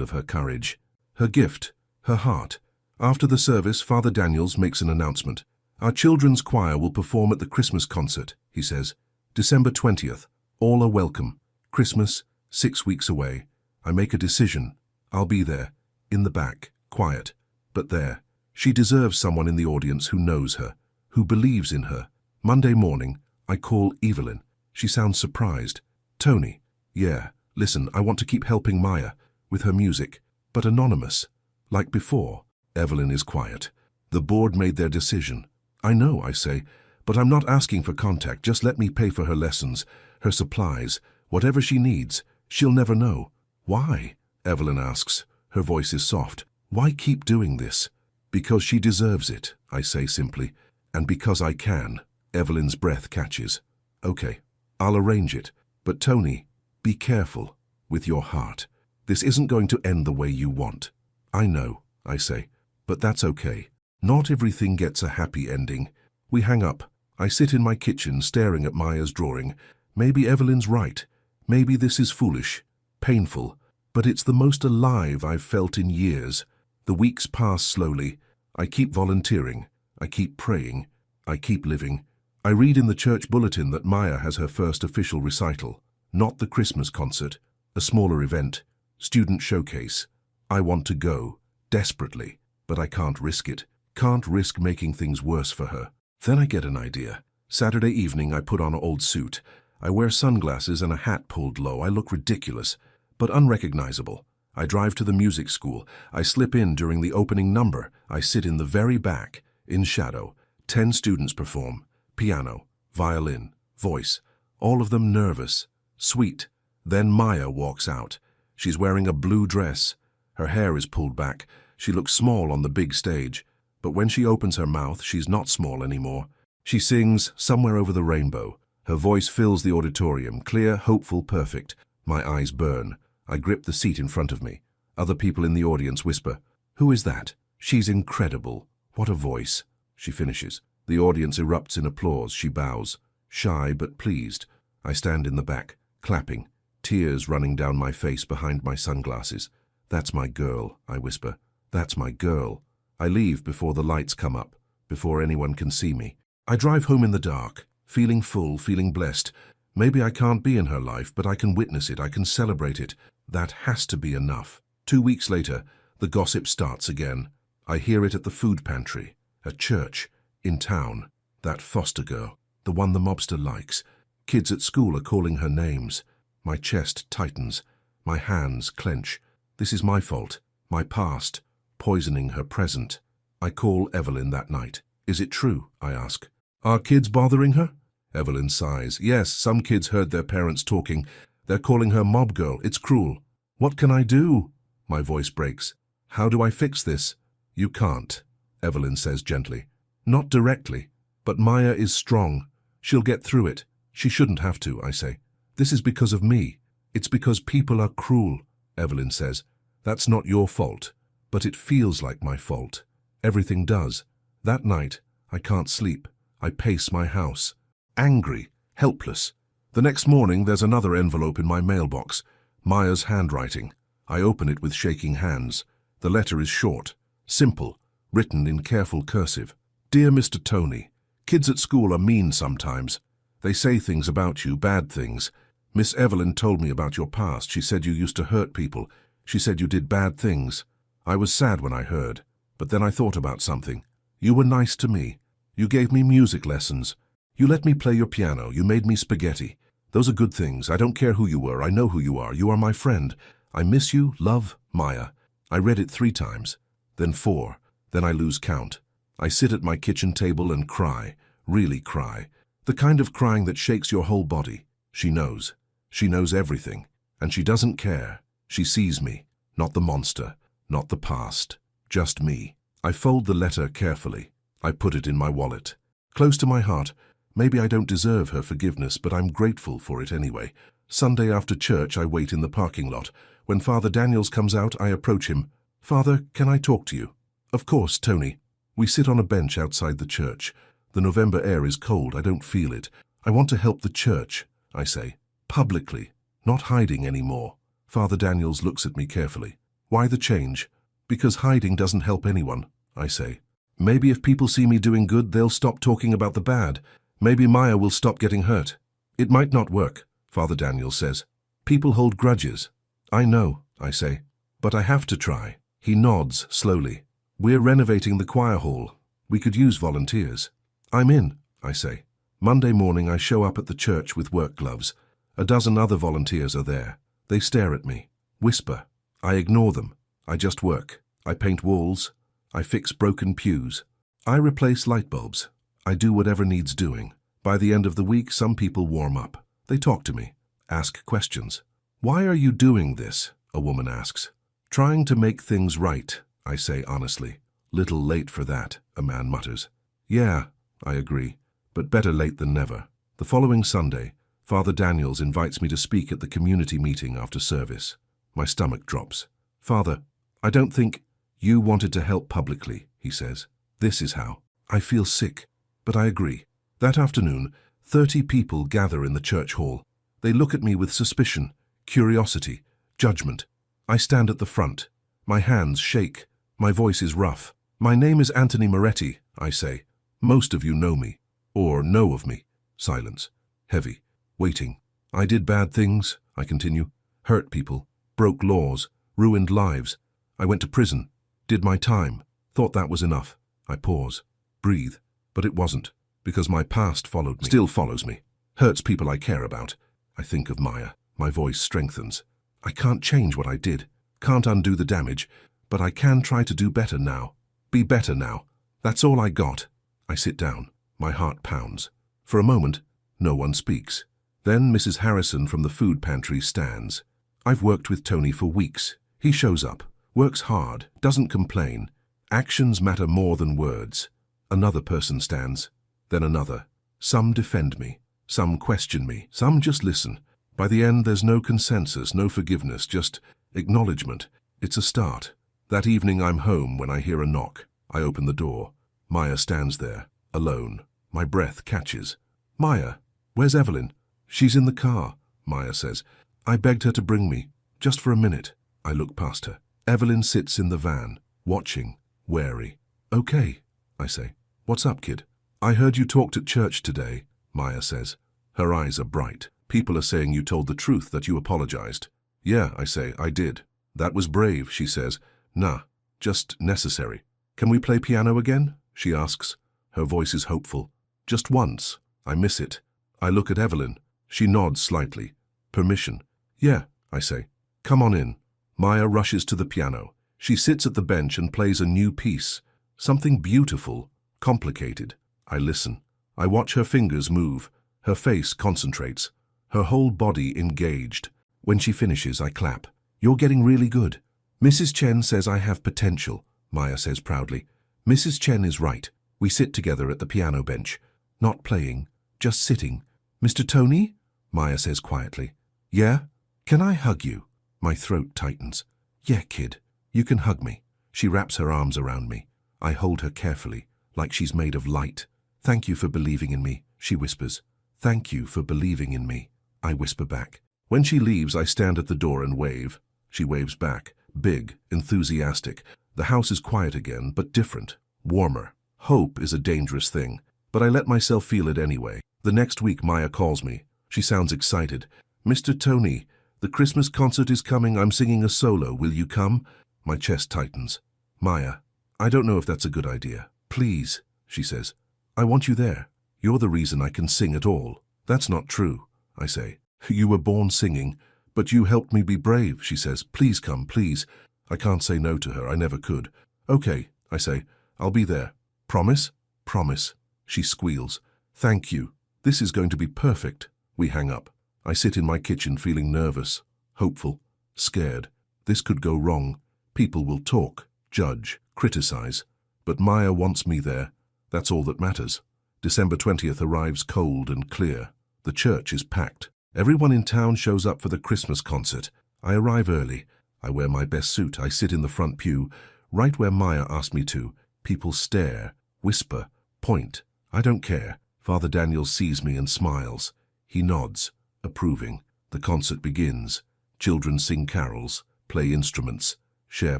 of her courage. Her gift, her heart. After the service, Father Daniels makes an announcement. Our children's choir will perform at the Christmas concert, he says. December 20th. All are welcome. Christmas, 6 weeks away. I make a decision. I'll be there, in the back, quiet, but there. She deserves someone in the audience who knows her, who believes in her. Monday morning, I call Evelyn. She sounds surprised. Tony. Yeah, listen, I want to keep helping Maya with her music, but anonymous. Like before. Evelyn is quiet. The board made their decision. I know, I say, but I'm not asking for contact. Just let me pay for her lessons, her supplies, whatever she needs. She'll never know. Why? Evelyn asks. Her voice is soft. Why keep doing this? Because she deserves it, I say simply. And because I can. Evelyn's breath catches. Okay, I'll arrange it. But Tony, be careful with your heart. This isn't going to end the way you want. I know, I say, but that's okay. Not everything gets a happy ending. We hang up. I sit in my kitchen staring at Maya's drawing. Maybe Evelyn's right. Maybe this is foolish, painful, but it's the most alive I've felt in years. The weeks pass slowly. I keep volunteering. I keep praying. I keep living. I read in the church bulletin that Maya has her first official recital. Not the Christmas concert, a smaller event, student showcase. I want to go, desperately, but I can't risk it. Can't risk making things worse for her. Then I get an idea. Saturday evening, I put on an old suit. I wear sunglasses and a hat pulled low. I look ridiculous, but unrecognizable. I drive to the music school. I slip in during the opening number. I sit in the very back, in shadow. 10 students perform. Piano, violin, voice. All of them nervous, sweet. Then Maya walks out. She's wearing a blue dress. Her hair is pulled back. She looks small on the big stage. But when she opens her mouth, she's not small anymore. She sings Somewhere Over the Rainbow. Her voice fills the auditorium, clear, hopeful, perfect. My eyes burn. I grip the seat in front of me. Other people in the audience whisper, "Who is that? She's incredible. What a voice." She finishes. The audience erupts in applause. She bows. Shy but pleased. I stand in the back, clapping, tears running down my face behind my sunglasses. "That's my girl," I whisper. "That's my girl." I leave before the lights come up, before anyone can see me. I drive home in the dark, feeling full, feeling blessed. Maybe I can't be in her life, but I can witness it, I can celebrate it. That has to be enough. 2 weeks later, the gossip starts again. I hear it at the food pantry, at church, in town. That foster girl, the one the mobster likes. Kids at school are calling her names. My chest tightens. My hands clench. This is my fault, my past, poisoning her present. I call Evelyn that night. "Is it true?" I ask. "Are kids bothering her?" Evelyn sighs. "Yes, some kids heard their parents talking. They're calling her mob girl. It's cruel." "What can I do?" My voice breaks. "How do I fix this?" "You can't," Evelyn says gently. "Not directly. But Maya is strong. She'll get through it. She shouldn't have to," I say. "This is because of me. It's because people are cruel," Evelyn says. "That's not your fault. But it feels like my fault. Everything does. That night, I can't sleep. I pace my house. Angry, helpless. The next morning, there's another envelope in my mailbox. Maya's handwriting. I open it with shaking hands. The letter is short, simple, written in careful cursive. "Dear Mr. Tony, kids at school are mean sometimes. They say things about you, bad things. Miss Evelyn told me about your past. She said you used to hurt people. She said you did bad things. I was sad when I heard, but then I thought about something. You were nice to me. You gave me music lessons. You let me play your piano. You made me spaghetti. Those are good things. I don't care who you were. I know who you are. You are my friend. I miss you. Love, Maya." I read it 3 times, then 4, then I lose count. I sit at my kitchen table and cry, really cry. The kind of crying that shakes your whole body. She knows. She knows everything. And she doesn't care. She sees me. Not the monster. Not the past. Just me. I fold the letter carefully. I put it in my wallet. Close to my heart. Maybe I don't deserve her forgiveness, but I'm grateful for it anyway. Sunday after church, I wait in the parking lot. When Father Daniels comes out, I approach him. "Father, can I talk to you?" "Of course, Tony." We sit on a bench outside the church. The November air is cold. I don't feel it. "I want to help the church," I say. "Publicly. Not hiding anymore." Father Daniels looks at me carefully. "Why the change?" "Because hiding doesn't help anyone," I say. "Maybe if people see me doing good, they'll stop talking about the bad. Maybe Maya will stop getting hurt." "It might not work," Father Daniels says. "People hold grudges." "I know," I say. "But I have to try." He nods slowly. "We're renovating the choir hall. We could use volunteers." "I'm in," I say. Monday morning I show up at the church with work gloves. A dozen other volunteers are there. They stare at me, whisper. I ignore them. I just work. I paint walls. I fix broken pews. I replace light bulbs. I do whatever needs doing. By the end of the week, some people warm up. They talk to me, ask questions. "Why are you doing this?" a woman asks. "Trying to make things right," I say honestly. "Little late for that," a man mutters. "Yeah," I agree, but better late than never. The following Sunday, Father Daniels invites me to speak at the community meeting after service. My stomach drops. "Father, I don't think you wanted to help publicly," he says. "This is how." I feel sick, but I agree. That afternoon, 30 people gather in the church hall. They look at me with suspicion, curiosity, judgment. I stand at the front. My hands shake. My voice is rough. "My name is Anthony Moretti," I say. "Most of you know me, or know of me." Silence. Heavy. Waiting. "I did bad things," I continue. "Hurt people. Broke laws. Ruined lives. I went to prison. Did my time. Thought that was enough." I pause. Breathe. But it wasn't, because my past followed me. Still follows me. Hurts people I care about. I think of Maya. My voice strengthens. I can't change what I did. Can't undo the damage. But I can try to do better now. Be better now. That's all I got. I sit down. My heart pounds. For a moment, no one speaks. Then Mrs. Harrison from the food pantry stands. I've worked with Tony for weeks. He shows up, works hard, doesn't complain. Actions matter more than words. Another person stands, then another. Some defend me, some question me, some just listen. By the end, there's no consensus, no forgiveness, just acknowledgement. It's a start. That evening I'm home when I hear a knock. I open the door. Maya stands there, alone. My breath catches. Maya, where's Evelyn? She's in the car, Maya says. I begged her to bring me, just for a minute. I look past her. Evelyn sits in the van, watching, wary. Okay, I say. What's up, kid? I heard you talked at church today, Maya says. Her eyes are bright. People are saying you told the truth, that you apologized. Yeah, I say, I did. That was brave, she says. Nah, just necessary. Can we play piano again? She asks. Her voice is hopeful. Just once. I miss it. I look at Evelyn. She nods slightly. Permission. Yeah, I say. Come on in. Maya rushes to the piano. She sits at the bench and plays a new piece. Something beautiful, complicated. I listen. I watch her fingers move. Her face concentrates. Her whole body engaged. When she finishes, I clap. You're getting really good. Mrs. Chen says I have potential, Maya says proudly. Mrs. Chen is right. We sit together at the piano bench. Not playing, just sitting. Mr. Tony? Maya says quietly. Yeah? Can I hug you? My throat tightens. Yeah, kid. You can hug me. She wraps her arms around me. I hold her carefully, like she's made of light. Thank you for believing in me, she whispers. Thank you for believing in me, I whisper back. When she leaves, I stand at the door and wave. She waves back, big, enthusiastic. The house is quiet again, but different, warmer. Hope is a dangerous thing, but I let myself feel it anyway. The next week, Maya calls me. She sounds excited. Mr. Tony, the Christmas concert is coming. I'm singing a solo. Will you come? My chest tightens. Maya, I don't know if that's a good idea. Please, she says. I want you there. You're the reason I can sing at all. That's not true, I say. You were born singing, but you helped me be brave, she says. Please come, please. I can't say no to her. I never could. Okay, I say. I'll be there. Promise? Promise. She squeals. Thank you. This is going to be perfect. We hang up. I sit in my kitchen feeling nervous, hopeful, scared. This could go wrong. People will talk, judge, criticize. But Maya wants me there. That's all that matters. December 20th arrives cold and clear. The church is packed. Everyone in town shows up for the Christmas concert. I arrive early. I wear my best suit. I sit in the front pew, right where Maya asked me to. People stare, whisper, point. I don't care. Father Daniel sees me and smiles. He nods, approving. The concert begins. Children sing carols, play instruments, share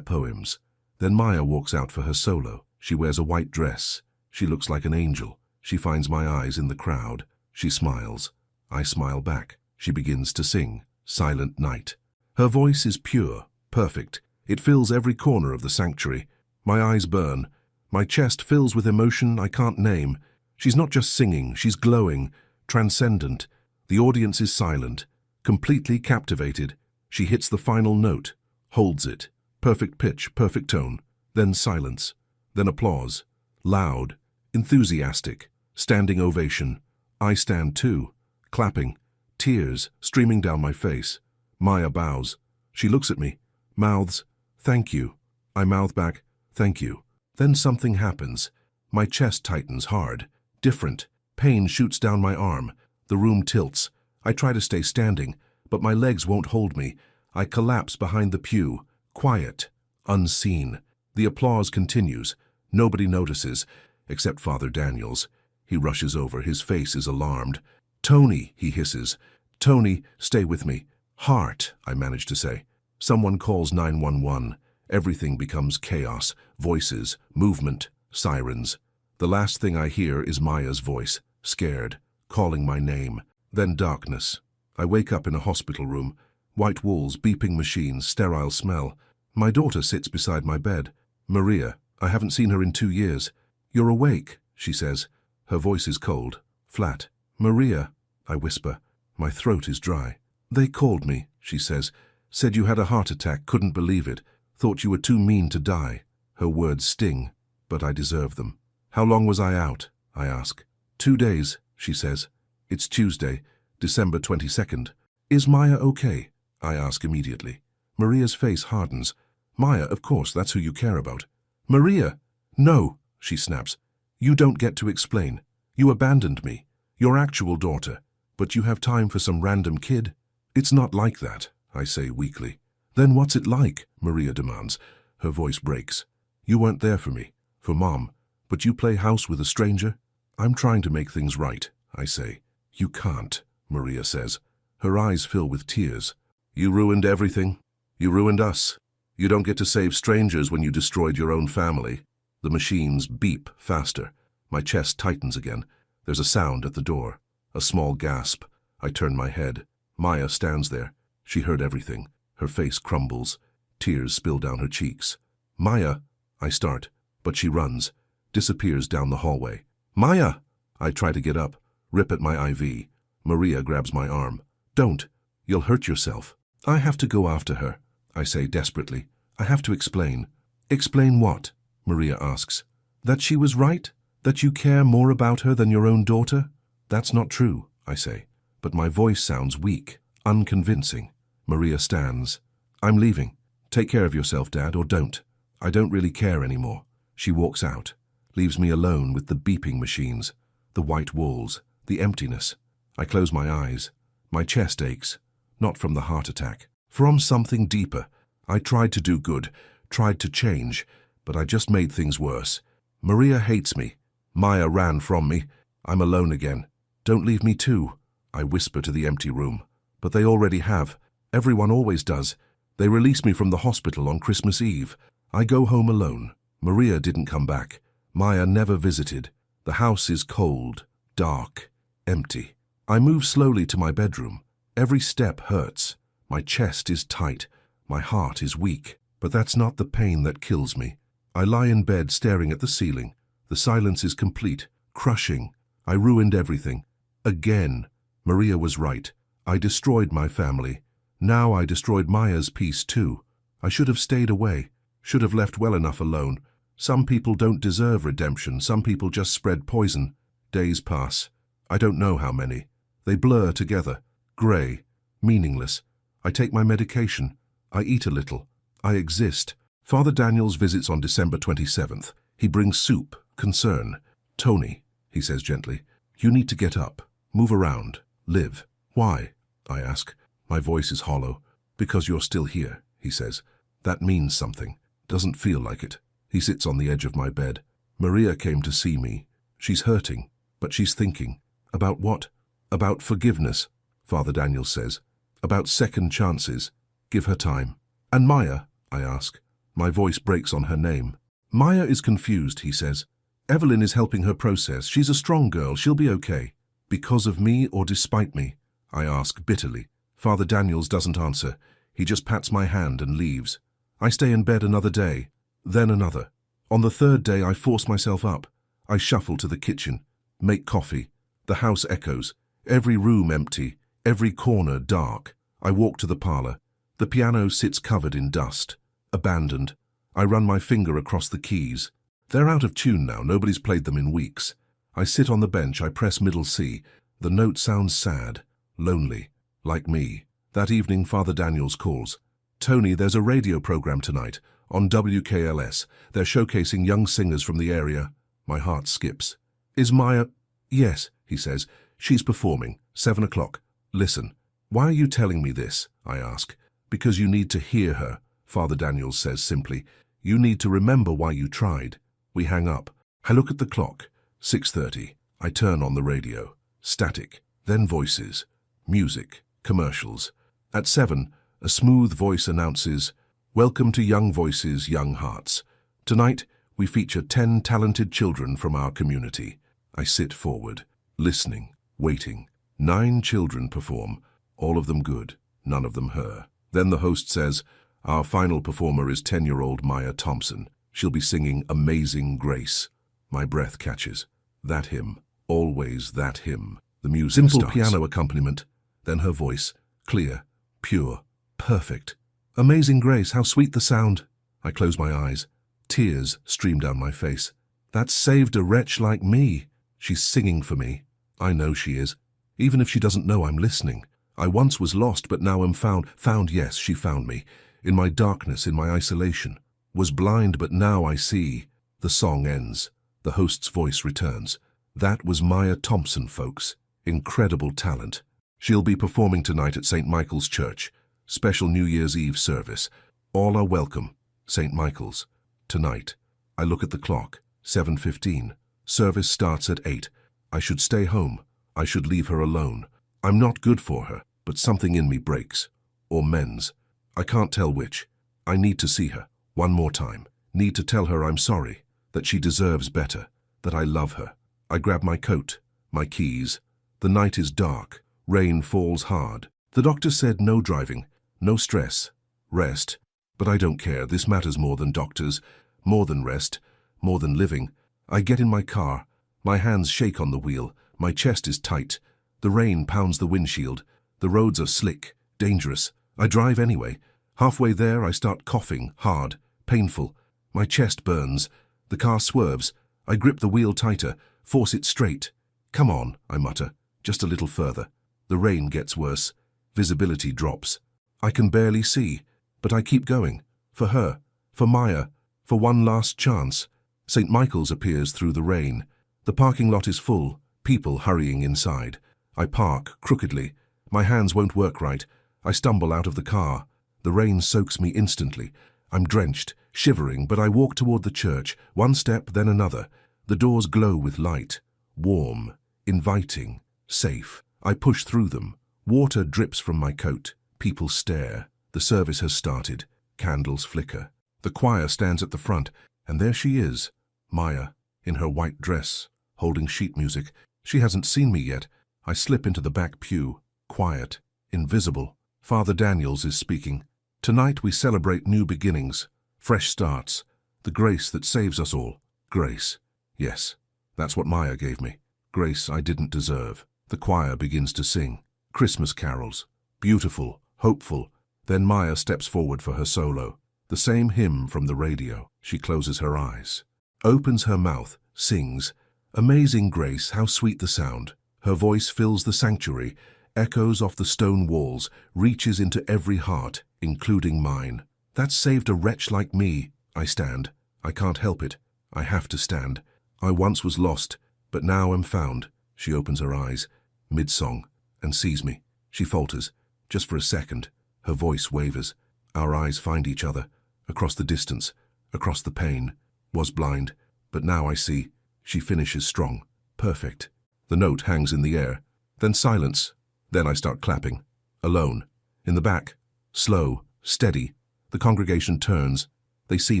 poems. Then Maya walks out for her solo. She wears a white dress. She looks like an angel. She finds my eyes in the crowd. She smiles. I smile back. She begins to sing, Silent Night. Her voice is pure, perfect. It fills every corner of the sanctuary. My eyes burn. My chest fills with emotion I can't name. She's not just singing, she's glowing, transcendent. The audience is silent, completely captivated. She hits the final note, holds it. Perfect pitch, perfect tone. Then silence. Then applause. Loud, enthusiastic, standing ovation. I stand too, clapping, tears streaming down my face. Maya bows. She looks at me, mouths, "Thank you." I mouth back, "Thank you." Then something happens. My chest tightens hard, different. Pain shoots down my arm. The room tilts. I try to stay standing, but my legs won't hold me. I collapse behind the pew, quiet, unseen. The applause continues. Nobody notices, except Father Daniels. He rushes over. His face is alarmed. "Tony," he hisses. "Tony, stay with me." "Heart," I manage to say. Someone calls 911. Everything becomes chaos. Voices, movement, sirens. The last thing I hear is Maya's voice, scared, calling my name. Then darkness. I wake up in a hospital room. White walls, beeping machines, sterile smell. My daughter sits beside my bed. "Maria, I haven't seen her in 2 years." "You're awake," she says. Her voice is cold, flat. "Maria," I whisper. My throat is dry. "They called me," she says. "Said you had a heart attack, couldn't believe it. Thought you were too mean to die." Her words sting, but I deserve them. "How long was I out?" I ask. 2 days, she says. "It's Tuesday. December 22nd. Is Maya okay? I ask immediately. Maria's face hardens. Maya, of course, that's who you care about. Maria! No, she snaps. You don't get to explain. You abandoned me. Your actual daughter. But you have time for some random kid? It's not like that, I say weakly. Then what's it like? Maria demands. Her voice breaks. You weren't there for me, for Mom, but you play house with a stranger? I'm trying to make things right, I say. You can't, Maria says. Her eyes fill with tears. You ruined everything. You ruined us. You don't get to save strangers when you destroyed your own family. The machines beep faster. My chest tightens again. There's a sound at the door. A small gasp. I turn my head. Maya stands there. She heard everything. Her face crumbles. Tears spill down her cheeks. Maya, I start, but she runs, disappears down the hallway. Maya! I try to get up, rip at my IV. Maria grabs my arm. Don't. You'll hurt yourself. I have to go after her, I say desperately. I have to explain. Explain what? Maria asks. That she was right? That you care more about her than your own daughter? That's not true, I say, but my voice sounds weak, unconvincing. Maria stands. I'm leaving. Take care of yourself, Dad, or don't. I don't really care anymore. She walks out, leaves me alone with the beeping machines, the white walls, the emptiness. I close my eyes. My chest aches, not from the heart attack, from something deeper. I tried to do good, tried to change, but I just made things worse. Maria hates me. Maya ran from me. I'm alone again. Don't leave me too, I whisper to the empty room. But they already have. Everyone always does. They released me from the hospital on Christmas Eve. I go home alone. Maria didn't come back. Maya never visited. The house is cold, dark, empty. I move slowly to my bedroom. Every step hurts. My chest is tight. My heart is weak. But that's not the pain that kills me. I lie in bed staring at the ceiling. The silence is complete, crushing. I ruined everything. Again. Maria was right. I destroyed my family. Now I destroyed Maya's peace too. I should have stayed away. Should have left well enough alone. Some people don't deserve redemption. Some people just spread poison. Days pass. I don't know how many. They blur together. Grey. Meaningless. I take my medication. I eat a little. I exist. Father Daniels visits on December 27th. He brings soup, concern. Tony, he says gently, you need to get up. Move around. Live. Why? I ask. My voice is hollow. Because you're still here, he says. That means something. Doesn't feel like it. He sits on the edge of my bed. Maria came to see me. She's hurting, but she's thinking. About what? About forgiveness, Father Daniels says. About second chances. Give her time. And Maya? I ask. My voice breaks on her name. Maya is confused, he says. Evelyn is helping her process. She's a strong girl. She'll be okay. Because of me or despite me? I ask bitterly. Father Daniels doesn't answer. He just pats my hand and leaves. I stay in bed another day, then another. On the third day, I force myself up. I shuffle to the kitchen, make coffee. The house echoes, every room empty, every corner dark. I walk to the parlor. The piano sits covered in dust, abandoned. I run my finger across the keys. They're out of tune now. Nobody's played them in weeks. I sit on the bench. I press middle C. The note sounds sad, lonely, like me. That evening, Father Daniels calls. Tony, there's a radio program tonight on WKLS. They're showcasing young singers from the area. My heart skips. Is Maya? Yes, he says. She's performing. 7 o'clock. Listen. Why are you telling me this? I ask. Because you need to hear her, Father Daniels says simply. You need to remember why you tried. We hang up. I look at the clock. 6:30. I turn on the radio. Static. Then voices. Music. Commercials. At 7, a smooth voice announces, Welcome to Young Voices, Young Hearts. Tonight, we feature 10 talented children from our community. I sit forward, listening, waiting. 9 children perform, all of them good, none of them her. Then the host says, Our final performer is 10-year-old Maya Thompson. She'll be singing Amazing Grace. My breath catches. That hymn, always that hymn. The music Simple starts. Piano accompaniment, then her voice, clear, pure, perfect. Amazing Grace, how sweet the sound. I close my eyes. Tears stream down my face. That saved a wretch like me. She's singing for me. I know she is. even if she doesn't know I'm listening. I once was lost, but now am found. Found, yes, she found me. In my darkness, in my isolation. Was blind, but now I see. The song ends. The host's voice returns. That was Maya Thompson, folks. Incredible talent. She'll be performing tonight at St. Michael's Church. Special New Year's Eve service. All are welcome. St. Michael's. Tonight. I look at the clock. 7:15. Service starts at 8. I should stay home. I should leave her alone. I'm not good for her, but something in me breaks. Or mends. I can't tell which. I need to see her. One more time. Need to tell her I'm sorry. That she deserves better. That I love her. I grab my coat. My keys. The night is dark. Rain falls hard. The doctor said no driving. No stress. Rest. But I don't care. This matters more than doctors. More than rest. More than living. I get in my car. My hands shake on the wheel. My chest is tight. The rain pounds the windshield. The roads are slick, dangerous. I drive anyway. Halfway there, I start coughing, hard, painful. My chest burns. The car swerves. I grip the wheel tighter, force it straight. Come on, I mutter, just a little further. The rain gets worse. Visibility drops. I can barely see, but I keep going. For her, for Maya, for one last chance. St. Michael's appears through the rain. The parking lot is full, people hurrying inside. I park crookedly. My hands won't work right. I stumble out of the car. The rain soaks me instantly. I'm drenched, shivering, but I walk toward the church, one step, then another. The doors glow with light. Warm, inviting, safe. I push through them. Water drips from my coat. People stare. The service has started. Candles flicker. The choir stands at the front, and there she is, Maya, in her white dress, holding sheet music. She hasn't seen me yet. I slip into the back pew, quiet, invisible. Father Daniels is speaking. Tonight we celebrate new beginnings, fresh starts, the grace that saves us all. Grace. Yes, that's what Maya gave me. Grace I didn't deserve. The choir begins to sing. Christmas carols. Beautiful, hopeful. Then Maya steps forward for her solo. The same hymn from the radio. She closes her eyes, opens her mouth, sings. Amazing grace, how sweet the sound. Her voice fills the sanctuary, echoes off the stone walls, reaches into every heart, including mine. That saved a wretch like me. I stand. I can't help it. I have to stand. I once was lost, but now am found. She opens her eyes, mid-song, and sees me. She falters, just for a second. Her voice wavers. Our eyes find each other, across the distance, across the pain. Was blind, but now I see. She finishes strong, perfect. The note hangs in the air. Then silence. Then I start clapping. Alone. In the back. Slow, steady. The congregation turns. They see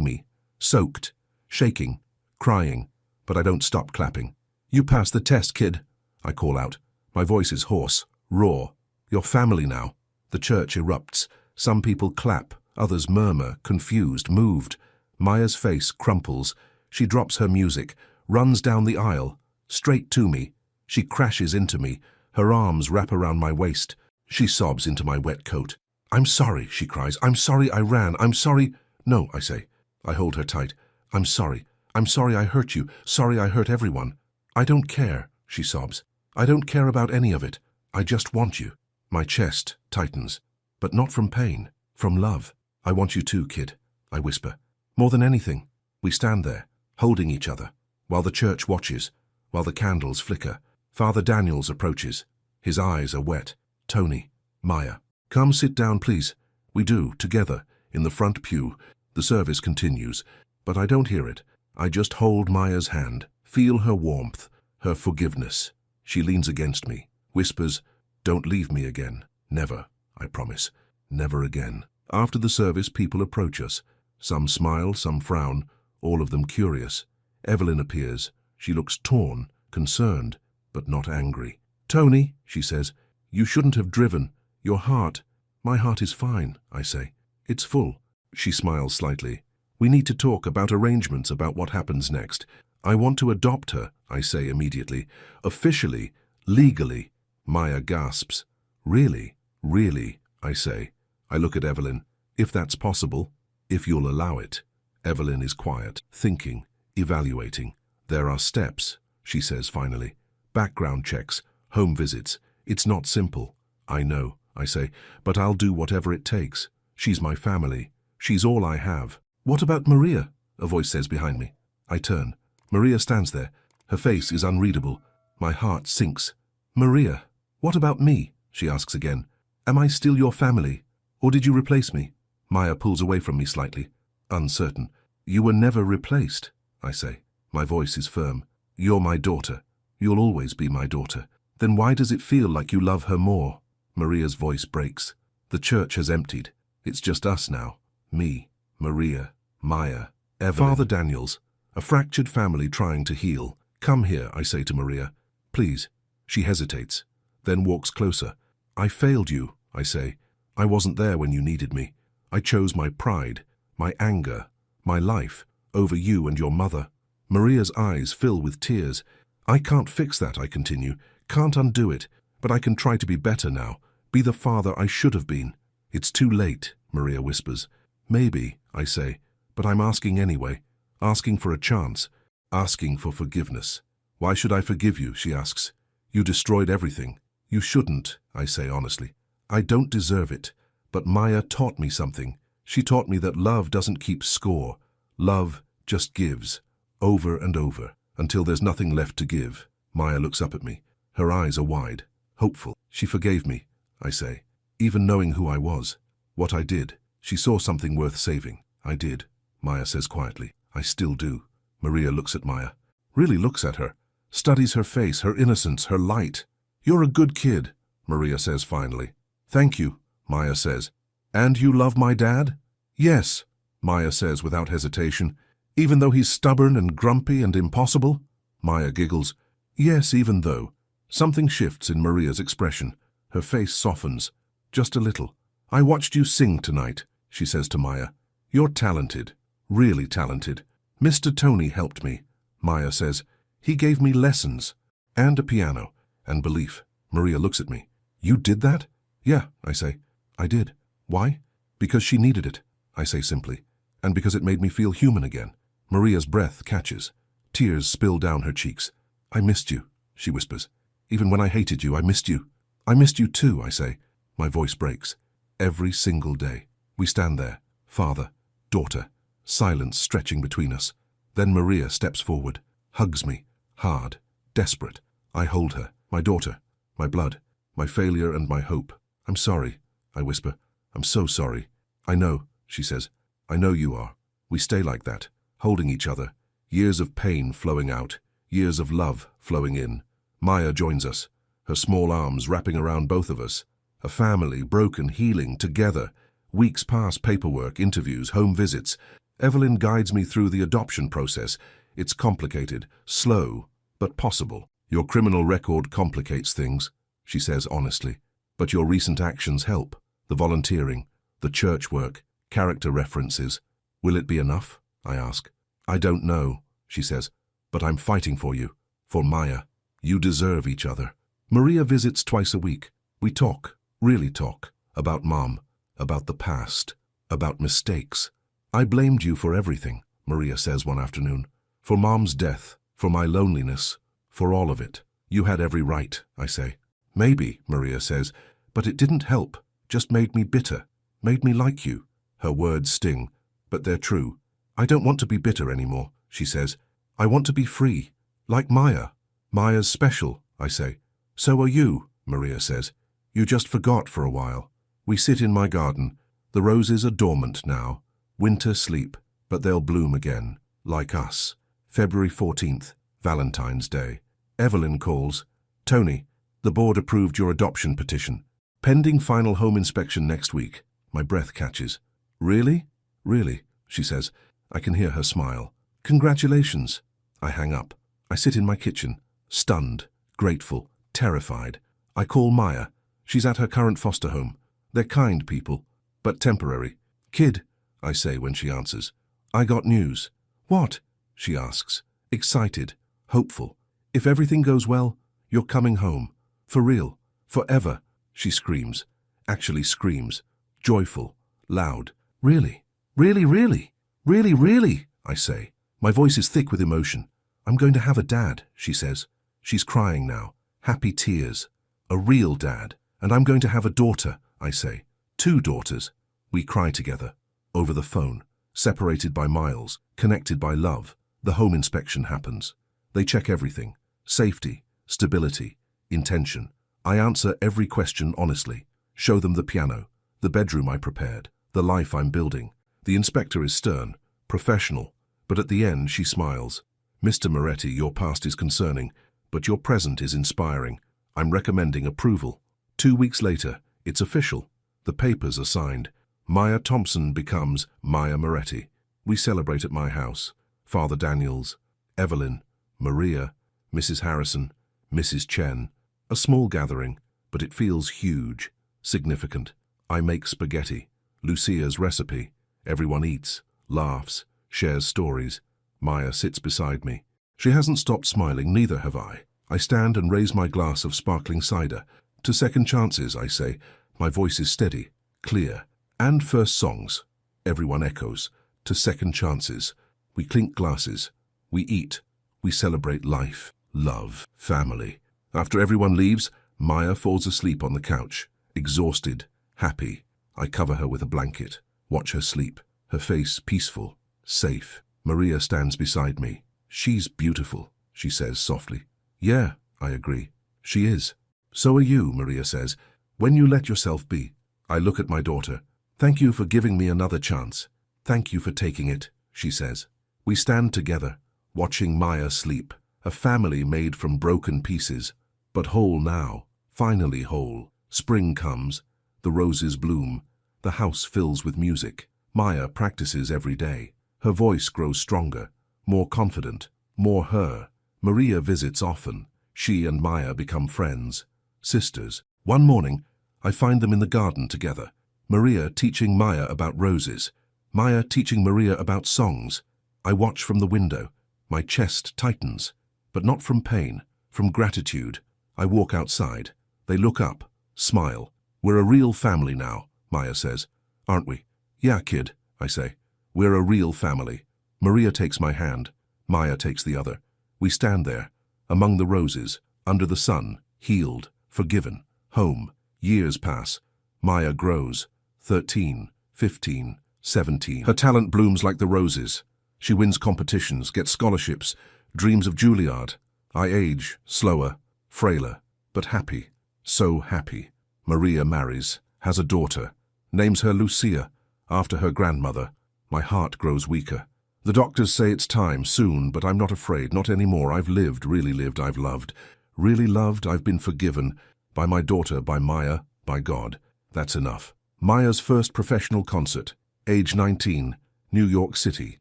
me. Soaked. Shaking. Crying. But I don't stop clapping. You passed the test, kid. I call out. My voice is hoarse, raw. You're family now. The church erupts. Some people clap. Others murmur, confused, moved. Maya's face crumples. She drops her music, runs down the aisle, straight to me. She crashes into me. Her arms wrap around my waist. She sobs into my wet coat. I'm sorry, she cries. I'm sorry I ran. I'm sorry. No, I say. I hold her tight. I'm sorry. I'm sorry I hurt you. Sorry I hurt everyone. I don't care, she sobs. I don't care about any of it. I just want you. My chest tightens. But not from pain, from love. I want you too, kid, I whisper. More than anything. We stand there, holding each other, while the church watches, while the candles flicker. Father Daniels approaches. His eyes are wet. Tony, Maya. Come sit down, please. We do, together, in the front pew. The service continues, but I don't hear it. I just hold Maya's hand, feel her warmth, her forgiveness. She leans against me, whispers, "Don't leave me again. Never, I promise. Never again." After the service, people approach us. Some smile, some frown, all of them curious. Evelyn appears. She looks torn, concerned, but not angry. "Tony," she says, "you shouldn't have driven. Your heart." "My heart is fine," I say. "It's full." She smiles slightly. "We need to talk about arrangements, about what happens next. I want to adopt her," I say immediately. "Officially, legally." Maya gasps. "Really? Really?" I say. I look at Evelyn. "If that's possible, if you'll allow it." Evelyn is quiet, thinking, evaluating. "There are steps," she says finally. "Background checks, home visits, It's not simple. I know, I say, but I'll do whatever it takes. She's my family. She's all I have. What about Maria? A voice says behind me. I turn. Maria stands there. Her face is unreadable. My heart sinks. Maria, what about me? She asks again. Am I still your family? Or did you replace me? Maya pulls away from me slightly, uncertain. You were never replaced, I say. My voice is firm. You're my daughter. You'll always be my daughter. Then why does it feel like you love her more? Maria's voice breaks. The church has emptied. It's just us now. Me, Maria, Maya, Evelyn. Father Daniels, a fractured family trying to heal. Come here, I say to Maria. Please. She hesitates, then walks closer. I failed you, I say. I wasn't there when you needed me. I chose my pride, my anger, my life, over you and your mother. Maria's eyes fill with tears. I can't fix that, I continue. Can't undo it, but I can try to be better now. Be the father I should have been. It's too late, Maria whispers. Maybe, I say, but I'm asking anyway. Asking for a chance. Asking for forgiveness. Why should I forgive you, she asks. You destroyed everything. You shouldn't, I say honestly. I don't deserve it. But Maya taught me something. She taught me that love doesn't keep score. Love just gives, over and over, until there's nothing left to give. Maya looks up at me. Her eyes are wide, hopeful. She forgave me, I say, even knowing who I was, what I did. She saw something worth saving. I did, Maya says quietly. I still do. Maria looks at Maya, really looks at her, studies her face, her innocence, her light. You're a good kid, Maria says finally. Thank you, Maya says. And you love my dad? Yes, Maya says without hesitation. Even though he's stubborn and grumpy and impossible? Maya giggles. Yes, even though. Something shifts in Maria's expression. Her face softens, just a little. I watched you sing tonight, she says to Maya. You're talented, really talented. Mr. Tony helped me, Maya says. He gave me lessons, and a piano, and belief. Maria looks at me. You did that? Yeah, I say. I did. Why? Because she needed it, I say simply, and because it made me feel human again. Maria's breath catches. Tears spill down her cheeks. I missed you, she whispers. Even when I hated you, I missed you. I missed you too, I say. My voice breaks. Every single day. We stand there, father, daughter, silence stretching between us. Then Maria steps forward, hugs me, hard, desperate. I hold her, my daughter, my blood, my failure and my hope. I'm sorry, I whisper. I'm so sorry. I know, she says. I know you are. We stay like that, holding each other. Years of pain flowing out, years of love flowing in. Maya joins us, her small arms wrapping around both of us. A family, broken, healing, together. Weeks pass, paperwork, interviews, home visits. Evelyn guides me through the adoption process. It's complicated, slow, but possible. Your criminal record complicates things, she says honestly. But your recent actions help. The volunteering, the church work, character references. Will it be enough? I ask. I don't know, she says, but I'm fighting for you, for Maya. You deserve each other. Maria visits twice a week. We talk, really talk, about Mom, about the past, about mistakes. I blamed you for everything, Maria says one afternoon. For Mom's death, for my loneliness, for all of it. You had every right, I say. Maybe, Maria says, but it didn't help, just made me bitter, made me like you. Her words sting, but they're true. I don't want to be bitter anymore, she says. I want to be free, like Maya. Maya's special, I say. So are you, Maria says. You just forgot for a while. We sit in my garden. The roses are dormant now. Winter sleep, but they'll bloom again, like us. February 14th, Valentine's Day. Evelyn calls. Tony, the board approved your adoption petition. Pending final home inspection next week. My breath catches. Really? Really, she says. I can hear her smile. Congratulations. I hang up. I sit in my kitchen, stunned, grateful, terrified. I call Maya. She's at her current foster home. They're kind people, but temporary. Kid, I say when she answers. I got news. What? She asks. Excited, hopeful. If everything goes well, you're coming home. For real. Forever. She screams. Actually screams. Joyful. Loud. Really? Really, really? Really, really? I say. My voice is thick with emotion. I'm going to have a dad, she says. She's crying now. Happy tears. A real dad. And I'm going to have a daughter, I say. 2 daughters. We cry together. Over the phone. Separated by miles. Connected by love. The home inspection happens. They check everything. Safety, stability, intention. I answer every question honestly. Show them the piano, the bedroom I prepared, the life I'm building. The inspector is stern, professional, but at the end she smiles. Mr. Moretti, your past is concerning, but your present is inspiring. I'm recommending approval. 2 weeks later, it's official. The papers are signed. Maya Thompson becomes Maya Moretti. We celebrate at my house. Father Daniels, Evelyn, Maria, Mrs. Harrison, Mrs. Chen. A small gathering, but it feels huge, significant. I make spaghetti, Lucia's recipe. Everyone eats, laughs, shares stories. Maya sits beside me. She hasn't stopped smiling, neither have I. I stand and raise my glass of sparkling cider. To second chances, I say. My voice is steady, clear. And first songs. Everyone echoes. To second chances. We clink glasses. We eat. We celebrate life, love, family. After everyone leaves, Maya falls asleep on the couch, exhausted, happy. I cover her with a blanket, watch her sleep, her face peaceful, safe. Maria stands beside me. She's beautiful, she says softly. Yeah, I agree. She is. So are you, Maria says, when you let yourself be. I look at my daughter. Thank you for giving me another chance. Thank you for taking it, she says. We stand together, watching Maya sleep, a family made from broken pieces, but whole now, finally whole. Spring comes, the roses bloom, the house fills with music. Maya practices every day. Her voice grows stronger, more confident, more her. Maria visits often. She and Maya become friends, sisters. One morning, I find them in the garden together. Maria teaching Maya about roses, Maya teaching Maria about songs. I watch from the window. My chest tightens, but not from pain, from gratitude. I walk outside. They look up, smile. We're a real family now, Maya says. Aren't we? Yeah, kid, I say. We're a real family. Maria takes my hand. Maya takes the other. We stand there, among the roses, under the sun, healed, forgiven, home. Years pass. Maya grows. 13, 15, 17. Her talent blooms like the roses. She wins competitions, gets scholarships, dreams of Juilliard. I age, slower, frailer, but happy. So happy. Maria marries, has a daughter, names her Lucia, after her grandmother. My heart grows weaker. The doctors say it's time, soon, but I'm not afraid, not anymore. I've lived, really lived, I've loved. Really loved, I've been forgiven. By my daughter, by Maya, by God. That's enough. Maya's first professional concert. Age 19, New York City.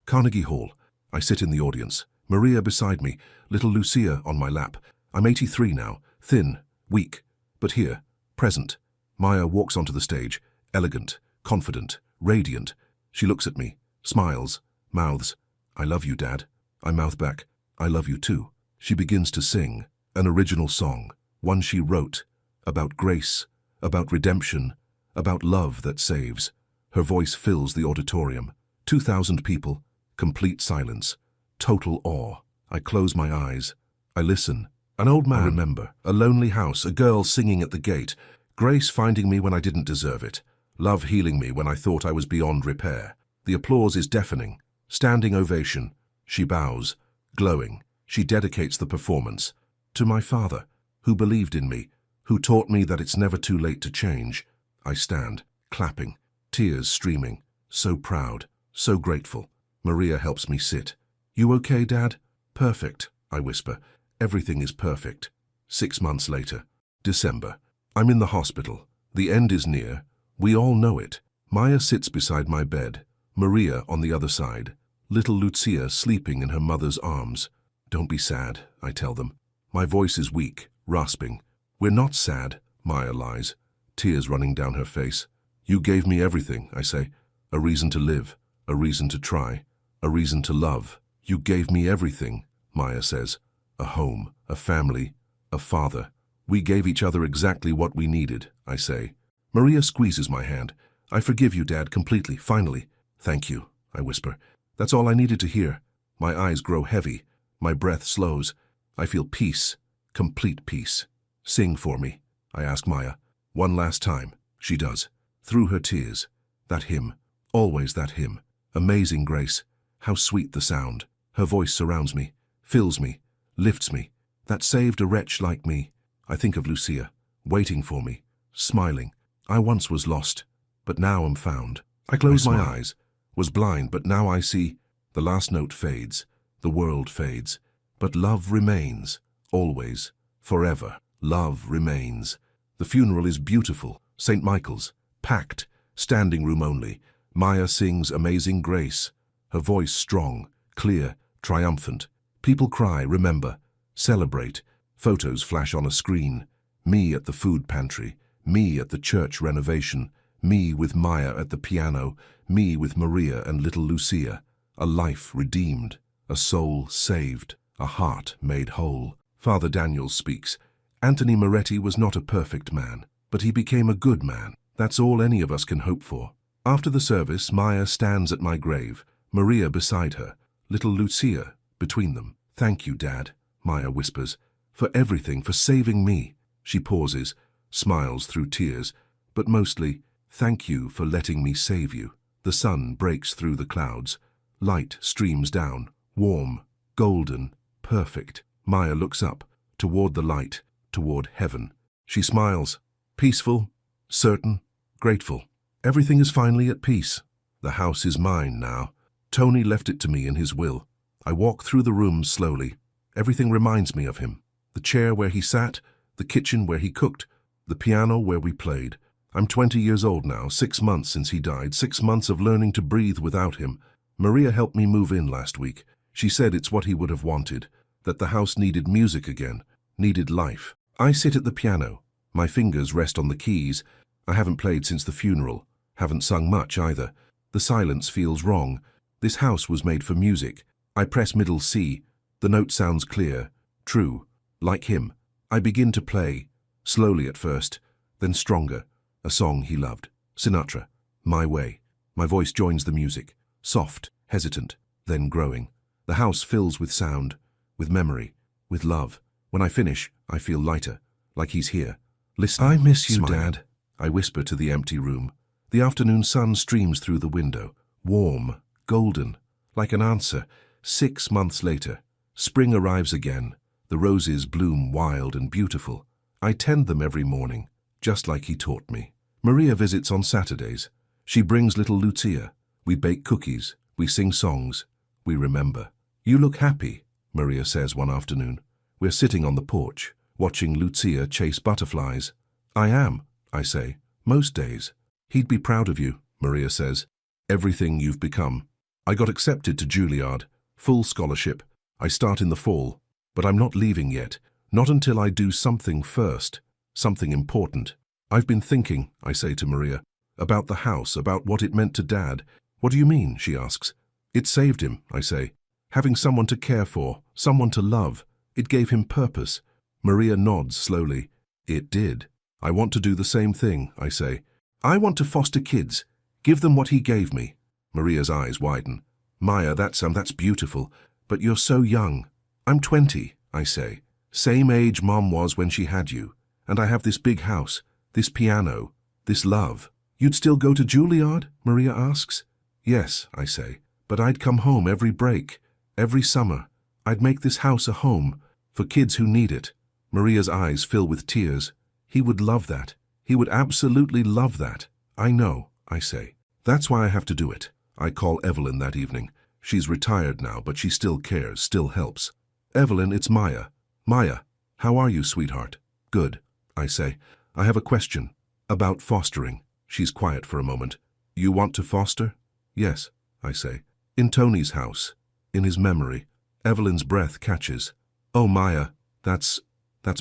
Carnegie Hall. I sit in the audience. Maria beside me, little Lucia on my lap. I'm 83 now, thin, weak, but here, present. Maya walks onto the stage, elegant, confident, radiant. She looks at me, smiles, mouths, I love you, Dad. I mouth back, I love you too. She begins to sing, an original song, one she wrote, about grace, about redemption, about love that saves. Her voice fills the auditorium. 2,000 people, complete silence, total awe. I close my eyes. I listen. An old man, I remember, a lonely house, a girl singing at the gate, grace finding me when I didn't deserve it, love healing me when I thought I was beyond repair. The applause is deafening. Standing ovation. She bows, glowing. She dedicates the performance to my father, who believed in me, who taught me that it's never too late to change. I stand, clapping, tears streaming, so proud, so grateful. Maria helps me sit. You okay, Dad? Perfect, I whisper. Everything is perfect. 6 months later, December. I'm in the hospital. The end is near. We all know it. Maya sits beside my bed. Maria on the other side. Little Lucia sleeping in her mother's arms. Don't be sad, I tell them. My voice is weak, rasping. We're not sad, Maya lies, tears running down her face. You gave me everything, I say. A reason to live, a reason to try, a reason to love. You gave me everything, Maya says. A home, a family, a father. We gave each other exactly what we needed, I say. Maria squeezes my hand. I forgive you, Dad, completely, finally. Thank you, I whisper. That's all I needed to hear. My eyes grow heavy. My breath slows. I feel peace, complete peace. Sing for me. I ask Maya. One last time. She does. Through her tears. That hymn. Always that hymn. Amazing grace. How sweet the sound. Her voice surrounds me, fills me, lifts me. That saved a wretch like me. I think of Lucia, waiting for me, smiling. I once was lost, but now am found. I close my eyes, was blind, but now I see. The last note fades, the world fades, but love remains, always, forever. Love remains. The funeral is beautiful, St. Michael's, packed, standing room only. Maya sings Amazing Grace, her voice strong, clear, triumphant. People cry, remember, celebrate. Photos flash on a screen. Me at the food pantry, me at the church renovation, me with Maya at the piano, me with Maria and little Lucia. A life redeemed, a soul saved, a heart made whole. Father Daniel speaks. Anthony Moretti was not a perfect man, but he became a good man. That's all any of us can hope for. After the service, Maya stands at my grave, Maria beside her, little Lucia between them. Thank you, Dad, Maya whispers, for everything, for saving me. She pauses, smiles through tears, but mostly, thank you for letting me save you. The sun breaks through the clouds. Light streams down, warm, golden, perfect. Maya looks up, toward the light, toward heaven. She smiles, peaceful, certain, grateful. Everything is finally at peace. The house is mine now. Tony left it to me in his will. I walk through the rooms slowly. Everything reminds me of him. The chair where he sat, the kitchen where he cooked, the piano where we played. I'm 20 years old now, 6 months since he died, 6 months of learning to breathe without him. Maria helped me move in last week. She said it's what he would have wanted, that the house needed music again, needed life. I sit at the piano. My fingers rest on the keys. I haven't played since the funeral, haven't sung much either. The silence feels wrong. This house was made for music. I press middle C. The note sounds clear, true, like him. I begin to play, slowly at first, then stronger. A song he loved, Sinatra, My Way. My voice joins the music, soft, hesitant, then growing. The house fills with sound, with memory, with love. When I finish, I feel lighter, like he's here, listening. I miss you, smiling. Dad, I whisper to the empty room. The afternoon sun streams through the window, warm, golden, like an answer. 6 months later, spring arrives again. The roses bloom wild and beautiful. I tend them every morning, just like he taught me. Maria visits on Saturdays. She brings little Lucia. We bake cookies, we sing songs, we remember. You look happy, Maria says one afternoon. We're sitting on the porch, watching Lucia chase butterflies. I am, I say, most days. He'd be proud of you, Maria says. Everything you've become. I got accepted to Juilliard, full scholarship. I start in the fall, but I'm not leaving yet. Not until I do something first, something important. I've been thinking, I say to Maria, about the house, about what it meant to Dad. What do you mean, she asks. It saved him, I say. Having someone to care for, someone to love. It gave him purpose. Maria nods slowly. It did. I want to do the same thing, I say. I want to foster kids. Give them what he gave me. Maria's eyes widen. Maya, that's beautiful, but you're so young. I'm 20, I say. Same age Mom was when she had you. And I have this big house, this piano, this love. You'd still go to Juilliard? Maria asks. Yes, I say, but I'd come home every break, every summer. I'd make this house a home for kids who need it. Maria's eyes fill with tears. He would love that. He would absolutely love that. I know, I say. That's why I have to do it. I call Evelyn that evening. She's retired now, but she still cares, still helps. Evelyn, it's Maya. Maya, how are you, sweetheart? Good, I say. I have a question. About fostering. She's quiet for a moment. You want to foster? Yes, I say. In Tony's house. In his memory. Evelyn's breath catches. Oh, Maya, that's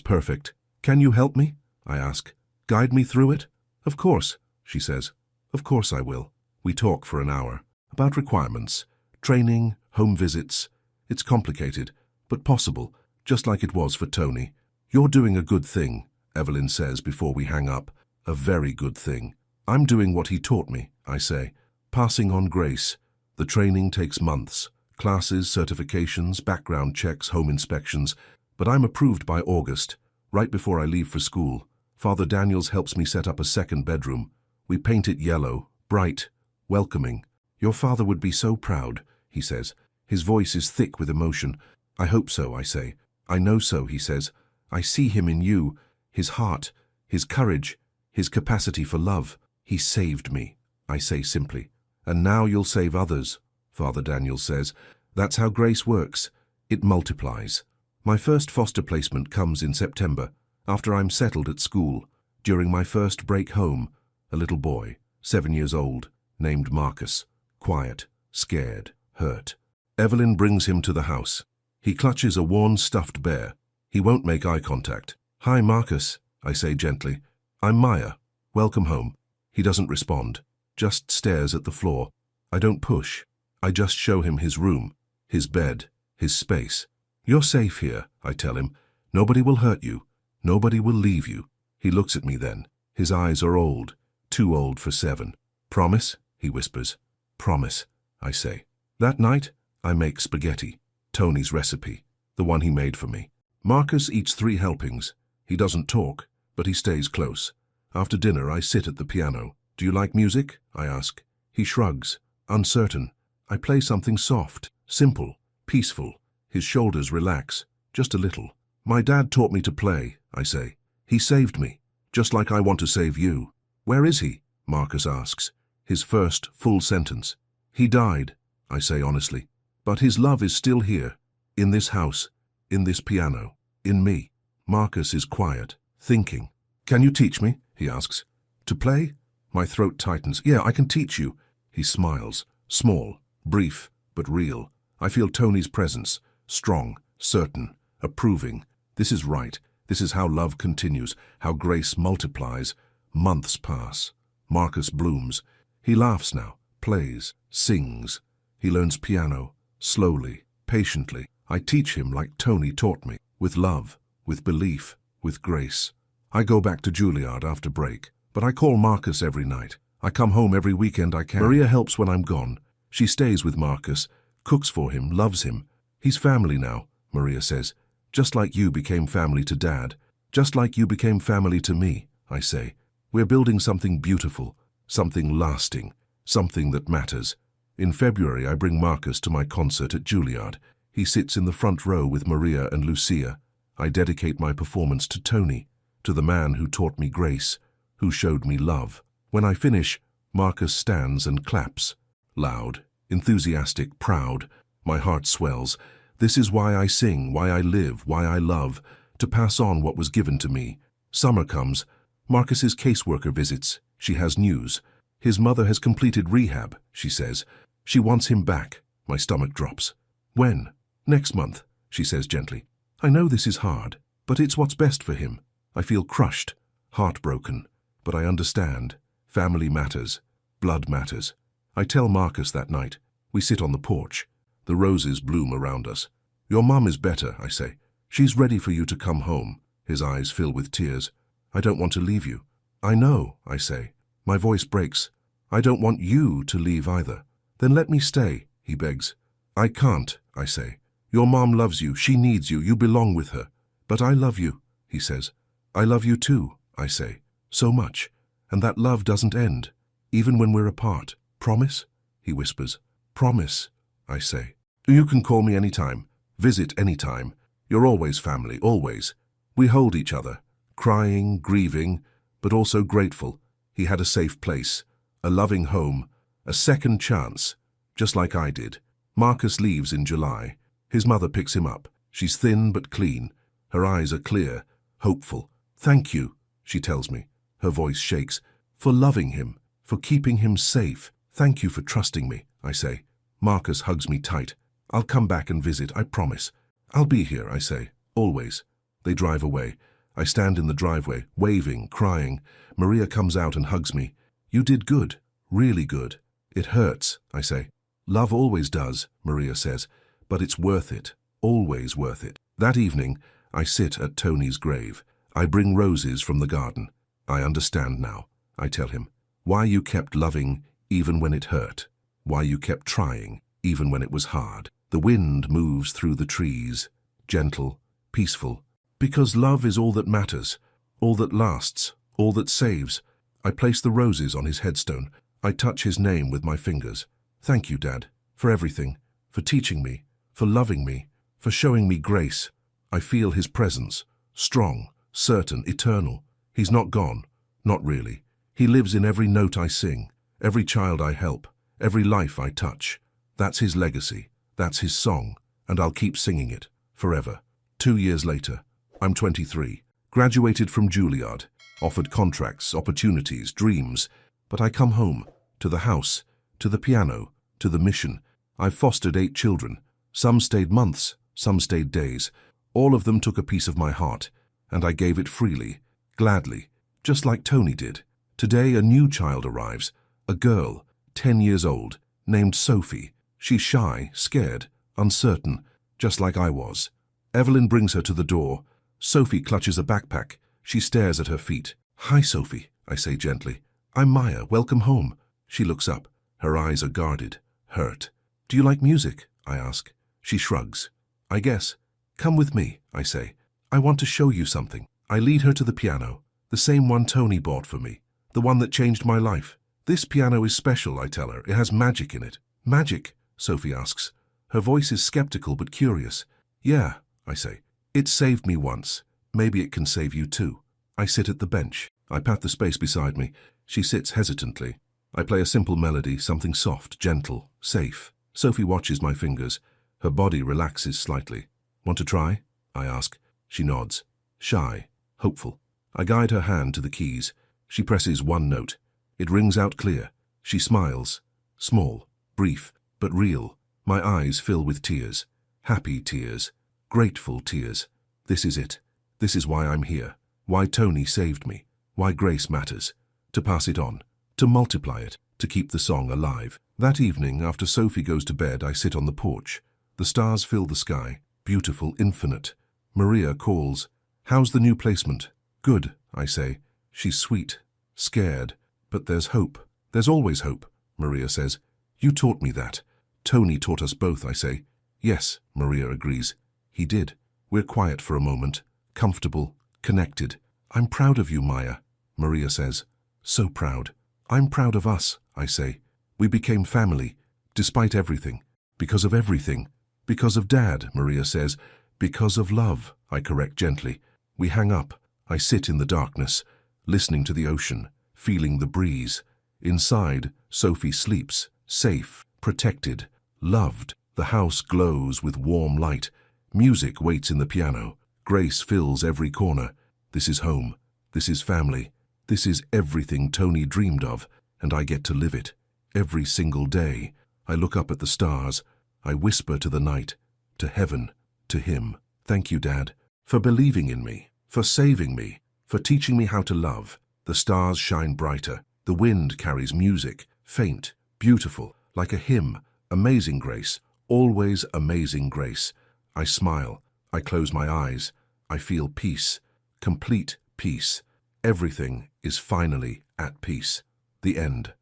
perfect. Can you help me? I ask. Guide me through it? Of course, she says. Of course I will. We talk for an hour. About requirements. Training, home visits. It's complicated, but possible, just like it was for Tony. You're doing a good thing, Evelyn says before we hang up. A very good thing. I'm doing what he taught me, I say. Passing on grace. The training takes months. Classes, certifications, background checks, home inspections. But I'm approved by August, right before I leave for school. Father Daniels helps me set up a second bedroom. We paint it yellow, bright, welcoming. Your father would be so proud, he says. His voice is thick with emotion. I hope so, I say. I know so, he says. I see him in you, his heart, his courage, his capacity for love. He saved me, I say simply. And now you'll save others, Father Daniels says. That's how grace works. It multiplies. My first foster placement comes in September, after I'm settled at school, during my first break home, a little boy, 7 years old, named Marcus, quiet, scared, hurt. Evelyn brings him to the house. He clutches a worn stuffed bear. He won't make eye contact. Hi, Marcus, I say gently. I'm Maya. Welcome home. He doesn't respond, just stares at the floor. I don't push. I just show him his room, his bed, his space. You're safe here, I tell him. Nobody will hurt you. Nobody will leave you. He looks at me then. His eyes are old, too old for 7. Promise, he whispers. Promise, I say. That night, I make spaghetti, Tony's recipe, the one he made for me. Marcus eats 3 helpings. He doesn't talk, but he stays close. After dinner, I sit at the piano. Do you like music? I ask. He shrugs, uncertain. I play something soft, simple, peaceful. His shoulders relax, just a little. My dad taught me to play, I say. He saved me, just like I want to save you. Where is he? Marcus asks. His first full sentence. He died, I say honestly. But his love is still here, in this house, in this piano, in me. Marcus is quiet, thinking. Can you teach me? He asks. To play? My throat tightens. Yeah, I can teach you. He smiles, small, brief, but real. I feel Tony's presence, strong, certain, approving. This is right. This is how love continues, how grace multiplies. Months pass. Marcus blooms. He laughs now, plays, sings. He learns piano, slowly, patiently. I teach him like Tony taught me, with love, with belief, with grace. I go back to Juilliard after break, but I call Marcus every night. I come home every weekend I can. Maria helps when I'm gone. She stays with Marcus, cooks for him, loves him. He's family now, Maria says. Just like you became family to Dad. Just like you became family to me, I say. We're building something beautiful, something lasting, something that matters. In February, I bring Marcus to my concert at Juilliard. He sits in the front row with Maria and Lucia. I dedicate my performance to Tony, to the man who taught me grace, who showed me love. When I finish, Marcus stands and claps. Loud, enthusiastic, proud. My heart swells. This is why I sing, why I live, why I love, to pass on what was given to me. Summer comes. Marcus's caseworker visits. She has news. His mother has completed rehab, she says. She wants him back. My stomach drops. When? Next month, she says gently. I know this is hard, but it's what's best for him. I feel crushed, heartbroken, but I understand. Family matters. Blood matters. I tell Marcus that night. We sit on the porch. The roses bloom around us. Your mum is better, I say. She's ready for you to come home. His eyes fill with tears. I don't want to leave you. I know, I say. My voice breaks. I don't want you to leave either. Then let me stay, he begs. I can't, I say. Your mom loves you. She needs you. You belong with her. But I love you, he says. I love you too, I say. So much. And that love doesn't end, even when we're apart. Promise? He whispers. Promise, I say. You can call me anytime. Visit anytime. You're always family, always. We hold each other, crying, grieving, but also grateful. He had a safe place, a loving home, a second chance, just like I did. Marcus leaves in July. His mother picks him up. She's thin but clean. Her eyes are clear, hopeful. Thank you, she tells me. Her voice shakes. For loving him, for keeping him safe. Thank you for trusting me, I say. Marcus hugs me tight. I'll come back and visit, I promise. I'll be here, I say, always. They drive away. I stand in the driveway, waving, crying. Maria comes out and hugs me. You did good, really good. It hurts, I say. Love always does, Maria says, but it's worth it, always worth it. That evening, I sit at Tony's grave. I bring roses from the garden. I understand now, I tell him, why you kept loving even when it hurt, why you kept trying even when it was hard. The wind moves through the trees, gentle, peaceful, because love is all that matters. all that lasts, all that saves. I place the roses on his headstone. I touch his name with my fingers. Thank you, Dad, for everything, for teaching me, for loving me, for showing me grace. I feel his presence, strong, certain, eternal. He's not gone, not really. He lives in every note I sing, every child I help, every life I touch. That's his legacy, that's his song, and I'll keep singing it, forever. 2 years later, I'm 23, graduated from Juilliard, offered contracts, opportunities, dreams, but I come home, to the house, to the piano, to the mission. I've fostered 8 children. Some stayed months, some stayed days. All of them took a piece of my heart, and I gave it freely, gladly, just like Tony did. Today a new child arrives, a girl, 10 years old, named Sophie. She's shy, scared, uncertain, just like I was. Evelyn brings her to the door. Sophie clutches a backpack. She stares at her feet. "Hi, Sophie," I say gently. "I'm Maya, welcome home." She looks up. Her eyes are guarded, hurt. "Do you like music?" I ask. She shrugs. "I guess." "Come with me," I say. "I want to show you something." I lead her to the piano, the same one Tony bought for me, the one that changed my life. "This piano is special," I tell her. "It has magic in it." "Magic?" Sophie asks. Her voice is skeptical but curious. "Yeah," I say. "It saved me once. Maybe it can save you too." I sit at the bench. I pat the space beside me. She sits hesitantly. I play a simple melody, something soft, gentle, safe. Sophie watches my fingers. Her body relaxes slightly. "Want to try?" I ask. She nods. Shy, hopeful. I guide her hand to the keys. She presses one note. It rings out clear. She smiles. Small, brief, but real. My eyes fill with tears. Happy tears. Grateful tears. This is it. This is why I'm here. Why Tony saved me. Why grace matters. To pass it on. To multiply it. To keep the song alive. That evening, after Sophie goes to bed, I sit on the porch. The stars fill the sky. Beautiful, infinite. Maria calls. "How's the new placement?" "Good," I say. She's sweet. Scared. "But there's hope." "There's always hope," Maria says. "You taught me that." "Tony taught us both," I say. "Yes," Maria agrees. "He did." We're quiet for a moment. Comfortable. Connected. "I'm proud of you, Maya," Maria says. "So proud." "I'm proud of us," I say. "We became family, despite everything. Because of everything. Because of Dad," Maria says. "Because of love," I correct gently. We hang up. I sit in the darkness, listening to the ocean, feeling the breeze. Inside, Sophie sleeps, safe, protected, loved. The house glows with warm light. Music waits in the piano. Grace fills every corner. This is home. This is family. This is everything Tony dreamed of, and I get to live it. Every single day, I look up at the stars. I whisper to the night, to heaven, to him. "Thank you, Dad, for believing in me, for saving me, for teaching me how to love." The stars shine brighter. The wind carries music, faint, beautiful, like a hymn. Amazing grace, always amazing grace. I smile. I close my eyes. I feel peace, complete peace. Everything is finally at peace. The end.